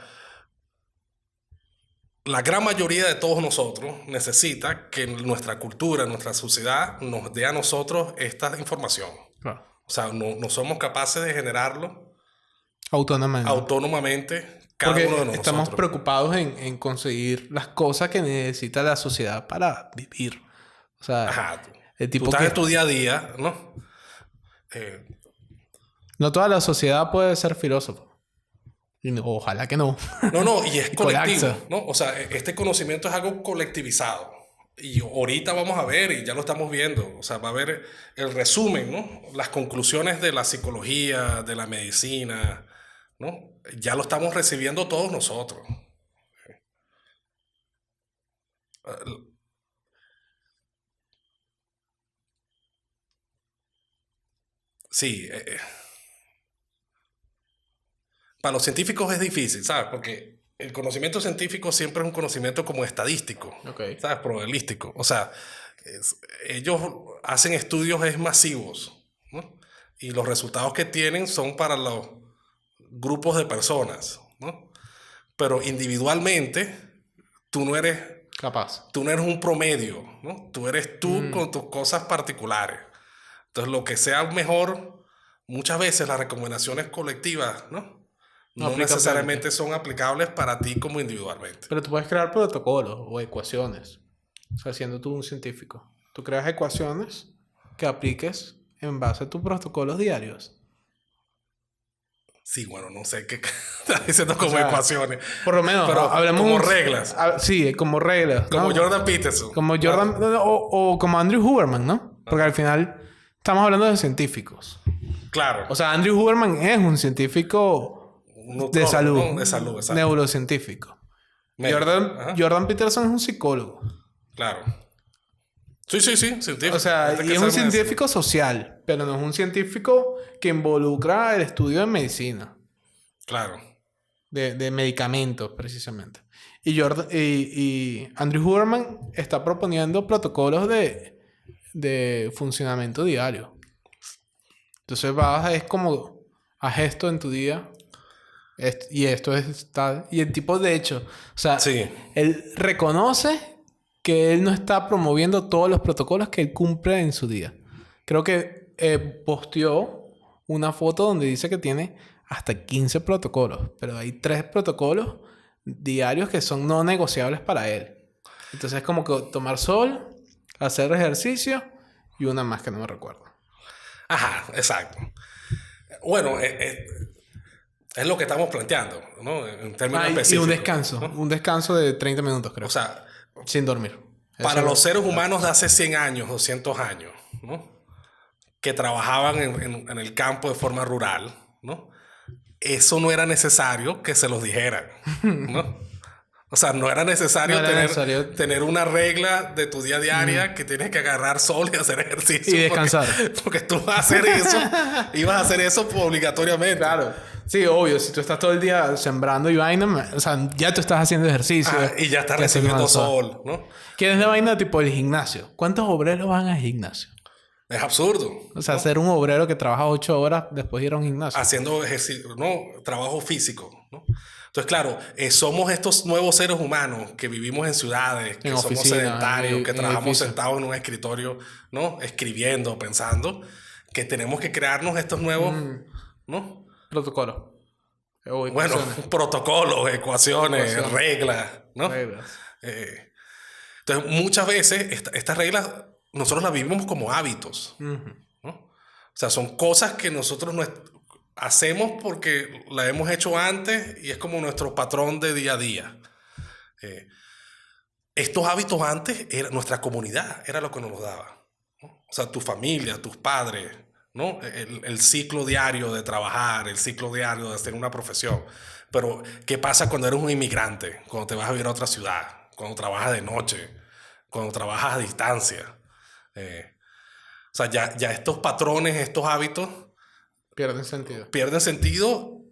la gran mayoría de todos nosotros necesita que nuestra cultura, nuestra sociedad nos dé a nosotros esta información. Claro. O sea, no somos capaces de generarlo Autónomamente. cada Porque uno de nosotros. estamos preocupados en conseguir las cosas que necesita la sociedad para vivir. O sea, Ajá. el tipo Tú estás que... en tu día a día, ¿no? No toda la sociedad puede ser filósofo. Y ojalá que no. No, y es Y colectivo, colapsa. ¿no? O sea, este conocimiento es algo colectivizado. Y ahorita vamos a ver, y ya lo estamos viendo, o sea, va a haber el resumen, ¿no? Las conclusiones de la psicología, de la medicina, ¿no? Ya lo estamos recibiendo todos nosotros. Sí, para los científicos es difícil, ¿sabes? Porque el conocimiento científico siempre es un conocimiento como estadístico, Okay. ¿sabes? Probabilístico. O sea, ellos hacen estudios masivos, ¿no? Y los resultados que tienen son para los grupos de personas, ¿no? Pero individualmente, tú no eres Capaz. un promedio, ¿no? Tú eres tú con tus cosas particulares. Entonces, lo que sea mejor, muchas veces las recomendaciones colectivas, ¿no? No No aplica necesariamente son aplicables para ti como individualmente. Pero tú puedes crear protocolos o ecuaciones. O sea, siendo tú un científico. Tú creas ecuaciones que apliques en base a tus protocolos diarios. Sí, bueno, no sé qué estás diciendo como sea, ecuaciones. Por lo menos, Pero hablemos como reglas. Sí, como reglas. Como ¿no? Jordan Peterson. Como Jordan o como Andrew Huberman, ¿no? Porque al final estamos hablando de científicos. Claro. O sea, Andrew Huberman es un científico de salud. No, de salud, exacto. Neurocientífico. Jordan Peterson es un psicólogo. Claro. Sí, científico. O sea, y es un científico social, pero no es un científico que involucra el estudio de medicina. Claro. De medicamentos, precisamente. Y Andrew Huberman está proponiendo protocolos de funcionamiento diario. Entonces es como, haz esto en tu día. Y esto es tal. Y el tipo, de hecho, o sea, Sí. él reconoce que él no está promoviendo todos los protocolos que él cumple en su día. Creo que posteó una foto donde dice que tiene hasta 15 protocolos, pero hay 3 protocolos diarios que son no negociables para él. Entonces es como que tomar sol, hacer ejercicio y una más que no me recuerdo. Ajá, exacto. Bueno, es lo que estamos planteando, ¿no? En términos específicos. Y un descanso. ¿no? Un descanso de 30 minutos, creo. O sea, sin dormir. Para los seres humanos de hace 100 años, 200 años, ¿no? Que trabajaban en el campo de forma rural, ¿no? Eso no era necesario que se los dijeran, ¿no? O sea, no era necesario, tener una regla de tu día diaria que tienes que agarrar sol y hacer ejercicio. Y descansar. Porque tú vas a hacer eso, ibas a hacer eso obligatoriamente. Claro. Sí, obvio. Si tú estás todo el día sembrando y vaina, o sea, ya tú estás haciendo ejercicio. Y ya estás recibiendo sol, ¿no? ¿Qué es de vaina tipo el gimnasio? ¿Cuántos obreros van al gimnasio? Es absurdo. O sea, ser un obrero que trabaja 8 horas después de ir a un gimnasio. Haciendo ejercicio, no, trabajo físico, ¿no? Entonces, claro, somos estos nuevos seres humanos que vivimos en ciudades, que somos sedentarios, que trabajamos sentados en un escritorio, ¿no? Escribiendo, pensando, que tenemos que crearnos estos nuevos, ¿no? Protocolos. Bueno, protocolos, ecuaciones, reglas, ¿no? Reglas. Entonces, muchas veces estas reglas nosotros las vivimos como hábitos, ¿no? O sea, son cosas que nosotros hacemos porque la hemos hecho antes y es como nuestro patrón de día a día. Estos hábitos antes, nuestra comunidad era lo que nos daba, ¿no? O sea, tu familia, tus padres, ¿no? El ciclo diario de trabajar, el ciclo diario de hacer una profesión. Pero, ¿qué pasa cuando eres un inmigrante? Cuando te vas a vivir a otra ciudad, cuando trabajas de noche, cuando trabajas a distancia. O sea, ya estos patrones, estos hábitos pierden sentido. Pierden sentido,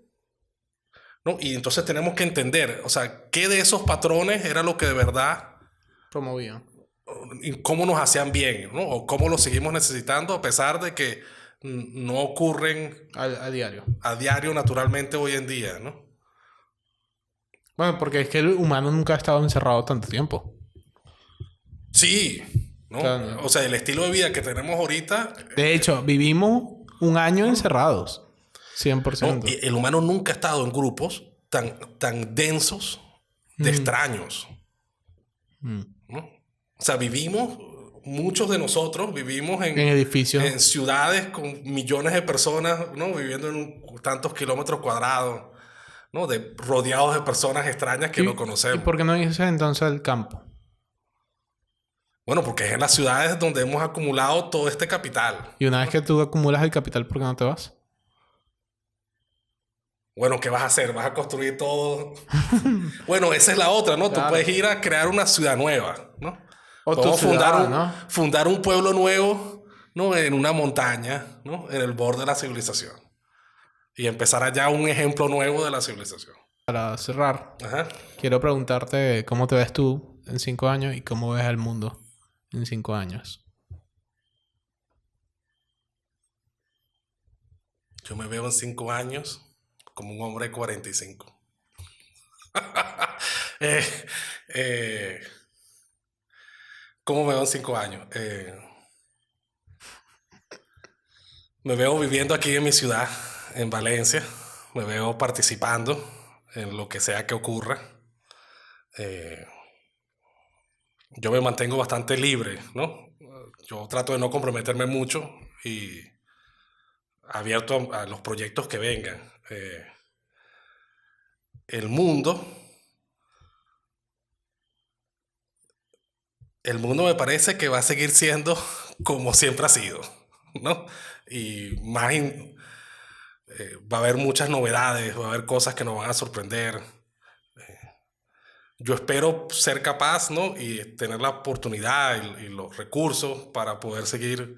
¿no? Y entonces tenemos que entender, o sea, qué de esos patrones era lo que de verdad promovían. Y cómo nos hacían bien, ¿no? O cómo los seguimos necesitando a pesar de que no ocurren a diario. A diario naturalmente hoy en día, ¿no? Bueno, porque es que el humano nunca ha estado encerrado tanto tiempo. Sí, ¿no? Claro, no. O sea, el estilo de vida que tenemos ahorita... De hecho, vivimos un año encerrados. 100%. No, el humano nunca ha estado en grupos tan densos de extraños. ¿No? O sea, muchos de nosotros vivimos en edificios. En ciudades con millones de personas, ¿no? Viviendo en tantos kilómetros cuadrados, ¿no? Rodeados de personas extrañas que no conocemos. ¿Y por qué no dices entonces el campo? Bueno, porque es en las ciudades donde hemos acumulado todo este capital. Y una vez que tú acumulas el capital, ¿por qué no te vas? Bueno, ¿qué vas a hacer? ¿Vas a construir todo? Bueno, esa es la otra, ¿no? Claro. Tú puedes ir a crear una ciudad nueva, ¿no? O podemos fundar un pueblo nuevo, ¿no? En una montaña, ¿no? En el borde de la civilización. Y empezar allá un ejemplo nuevo de la civilización. Para cerrar, quiero preguntarte cómo te ves tú en 5 años y cómo ves al mundo en 5 años. Yo me veo en 5 años como un hombre de 45. ¿Cómo me veo en 5 años? Me veo viviendo aquí en mi ciudad, en Valencia. Me veo participando en lo que sea que ocurra. Eh, yo me mantengo bastante libre, ¿no? Yo trato de no comprometerme mucho y abierto a los proyectos que vengan. El mundo, el mundo me parece que va a seguir siendo como siempre ha sido, ¿no? Y va a haber muchas novedades, va a haber cosas que nos van a sorprender. Yo espero ser capaz, ¿no? Y tener la oportunidad y los recursos para poder seguir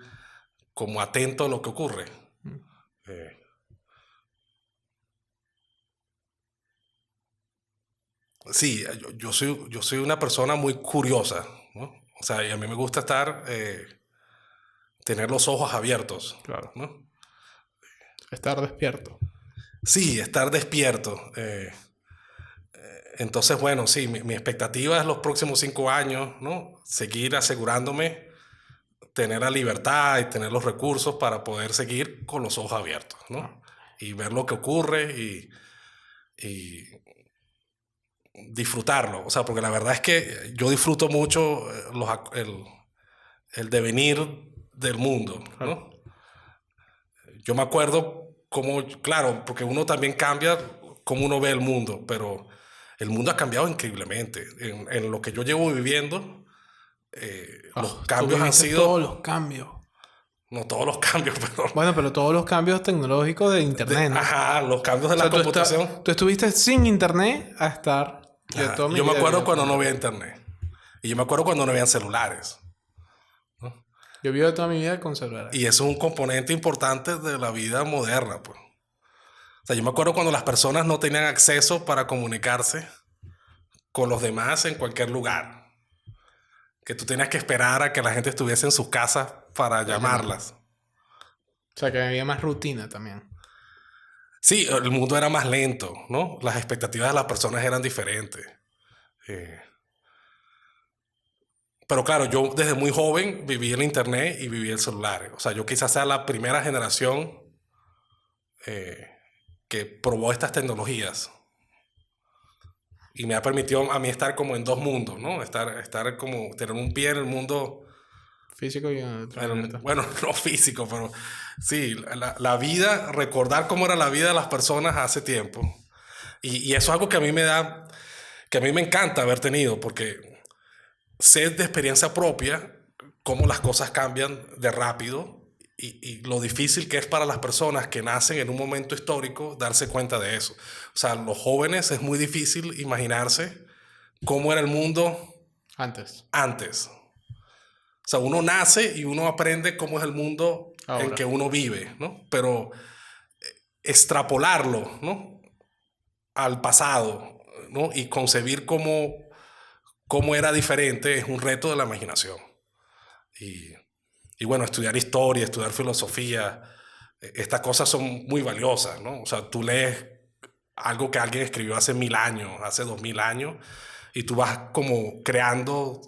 como atento a lo que ocurre. Eh, sí, yo soy una persona muy curiosa, ¿no? O sea, y a mí me gusta tener los ojos abiertos, Claro. ¿no? Estar despierto. Sí, estar despierto. Entonces, bueno, sí, mi expectativa es los próximos 5 años, ¿no? Seguir asegurándome, tener la libertad y tener los recursos para poder seguir con los ojos abiertos, ¿no? Y ver lo que ocurre y disfrutarlo. O sea, porque la verdad es que yo disfruto mucho el devenir del mundo, ¿no? Yo me acuerdo cómo, claro, porque uno también cambia cómo uno ve el mundo, pero el mundo ha cambiado increíblemente. En lo que yo llevo viviendo, los cambios han sido... todos los cambios. No todos los cambios, pero... Bueno, pero todos los cambios tecnológicos de internet, ¿no? Ajá, los cambios de O sea, la computación. tú estuviste sin internet a estar... Ajá, toda mi yo me vida acuerdo viviendo cuando con no había internet. Y yo me acuerdo cuando no habían celulares. Yo vivo toda mi vida con celulares. Y eso es un componente importante de la vida moderna, pues. O sea, yo me acuerdo cuando las personas no tenían acceso para comunicarse con los demás en cualquier lugar. Que tú tenías que esperar a que la gente estuviese en sus casas para llamarlas. O sea, que había más rutina también. Sí, el mundo era más lento, ¿no? Las expectativas de las personas eran diferentes. Pero claro, yo desde muy joven viví el internet y viví el celular. O sea, yo quizás sea la primera generación que probó estas tecnologías. Y me ha permitido a mí estar como en dos mundos, ¿no? Estar como, tener un pie en el mundo... Físico y en otro planeta. Bueno, no físico, pero sí, la vida, recordar cómo era la vida de las personas hace tiempo. Y eso es algo que a mí que a mí me encanta haber tenido, porque sé de experiencia propia cómo las cosas cambian de rápido y lo difícil que es para las personas que nacen en un momento histórico darse cuenta de eso. O sea, los jóvenes es muy difícil imaginarse cómo era el mundo antes. O sea, uno nace y uno aprende cómo es el mundo ahora, en que uno vive, ¿no? Pero extrapolarlo, ¿no? Al pasado, ¿no? Y concebir cómo era diferente es un reto de la imaginación. Y bueno, estudiar historia, estudiar filosofía, estas cosas son muy valiosas, ¿no? O sea, tú lees algo que alguien escribió hace 1000 años, hace 2000 años, y tú vas como creando...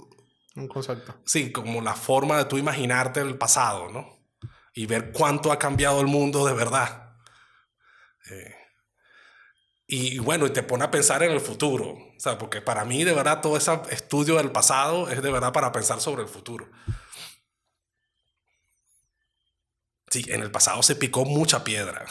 un concepto. Sí, como la forma de tú imaginarte el pasado, ¿no? Y ver cuánto ha cambiado el mundo de verdad. Y bueno, y te pone a pensar en el futuro. O sea, porque para mí, de verdad, todo ese estudio del pasado es de verdad para pensar sobre el futuro. Sí, en el pasado se picó mucha piedra.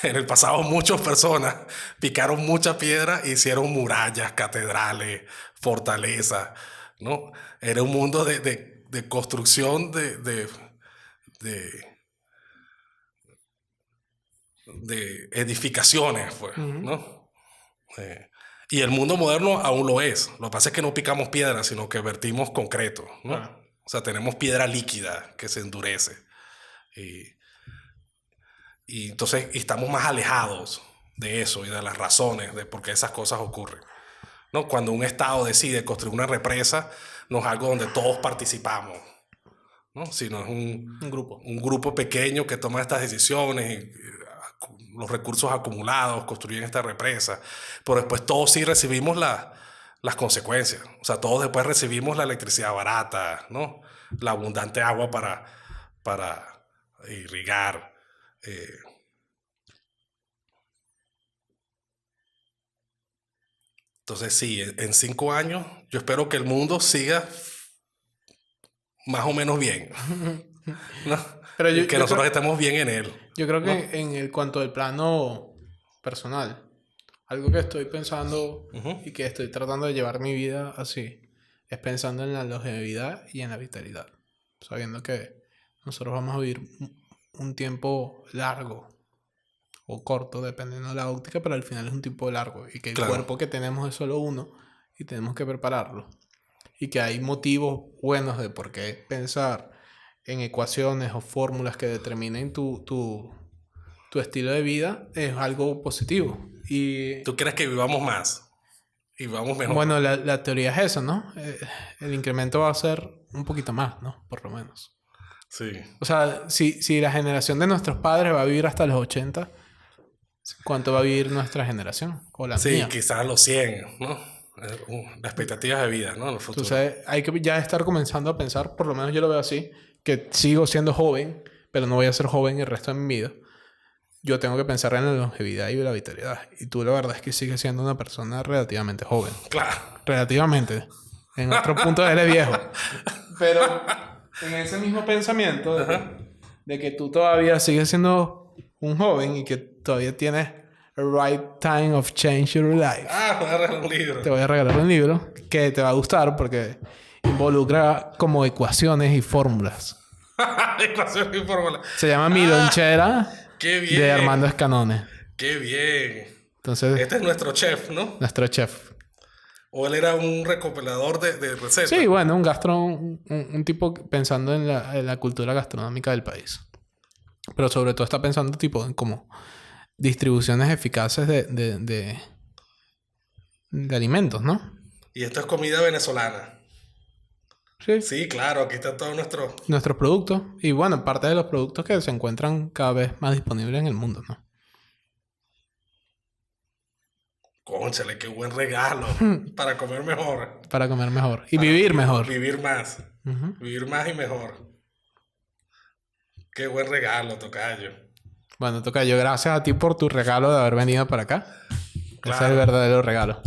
En el pasado muchas personas picaron mucha piedra e hicieron murallas, catedrales, fortalezas, ¿no? Era un mundo de construcción de edificaciones, pues, ¿no? Y el mundo moderno aún lo es. Lo que pasa es que no picamos piedra, sino que vertimos concreto, ¿no? O sea, tenemos piedra líquida que se endurece. Y entonces estamos más alejados de eso y de las razones de por qué esas cosas ocurren, ¿no? Cuando un estado decide construir una represa, no es algo donde todos participamos, ¿no? Sino es un grupo pequeño que toma estas decisiones y los recursos acumulados construyen esta represa, pero después todos sí recibimos las consecuencias. O sea, todos después recibimos la electricidad barata, ¿no? La abundante agua para irrigar. Entonces sí, en 5 años yo espero que el mundo siga más o menos bien, ¿no? Pero y que nosotros estemos bien en él. Yo creo que ¿no? en el cuanto al plano personal, algo que estoy pensando y que estoy tratando de llevar mi vida así, es pensando en la longevidad y en la vitalidad. Sabiendo que nosotros vamos a vivir un tiempo largo o corto, dependiendo de la óptica, pero al final es un tiempo largo y que el cuerpo que tenemos es solo uno y tenemos que prepararlo. Y que hay motivos buenos de por qué pensar en ecuaciones o fórmulas que determinen tu estilo de vida es algo positivo. Y ¿tú crees que vivamos más y vivamos mejor? Bueno, la teoría es esa, ¿no? El incremento va a ser un poquito más, ¿no? Por lo menos. Sí. O sea, si la generación de nuestros padres va a vivir hasta los 80, ¿cuánto va a vivir nuestra generación? O la mía. Sí, quizás los 100, ¿no? Las expectativas de vida, ¿no? En el futuro. Entonces, hay que ya estar comenzando a pensar, por lo menos yo lo veo así, que sigo siendo joven, pero no voy a ser joven el resto de mi vida. Yo tengo que pensar en la longevidad y la vitalidad. Y tú la verdad es que sigues siendo una persona relativamente joven. Claro. Relativamente. En otro punto eres viejo. Pero en ese mismo pensamiento de que tú todavía sigues siendo un joven y que todavía tienes a right time of change your life. Voy a regalar un libro. Te voy a regalar un libro que te va a gustar porque involucra como ecuaciones y fórmulas. Ecuaciones y fórmulas. Se llama Mi Lonchera ¡Qué bien! de Armando Escanone. ¡Qué bien! Entonces, este es nuestro chef, ¿no? Nuestro chef. ¿O él era un recopilador de recetas? Sí, bueno, un tipo pensando en la cultura gastronómica del país. Pero sobre todo está pensando tipo en como distribuciones eficaces de alimentos, ¿no? Y esto es comida venezolana. Sí. Sí, claro, aquí están todos nuestros productos. Y bueno, parte de los productos que se encuentran cada vez más disponibles en el mundo, ¿no? Cónchale, qué buen regalo. Para comer mejor. Para comer mejor. Y vivir mejor. Vivir más. Vivir más y mejor. Qué buen regalo, tocayo. Bueno, tocayo, gracias a ti por tu regalo de haber venido para acá. Claro. Ese es el verdadero regalo.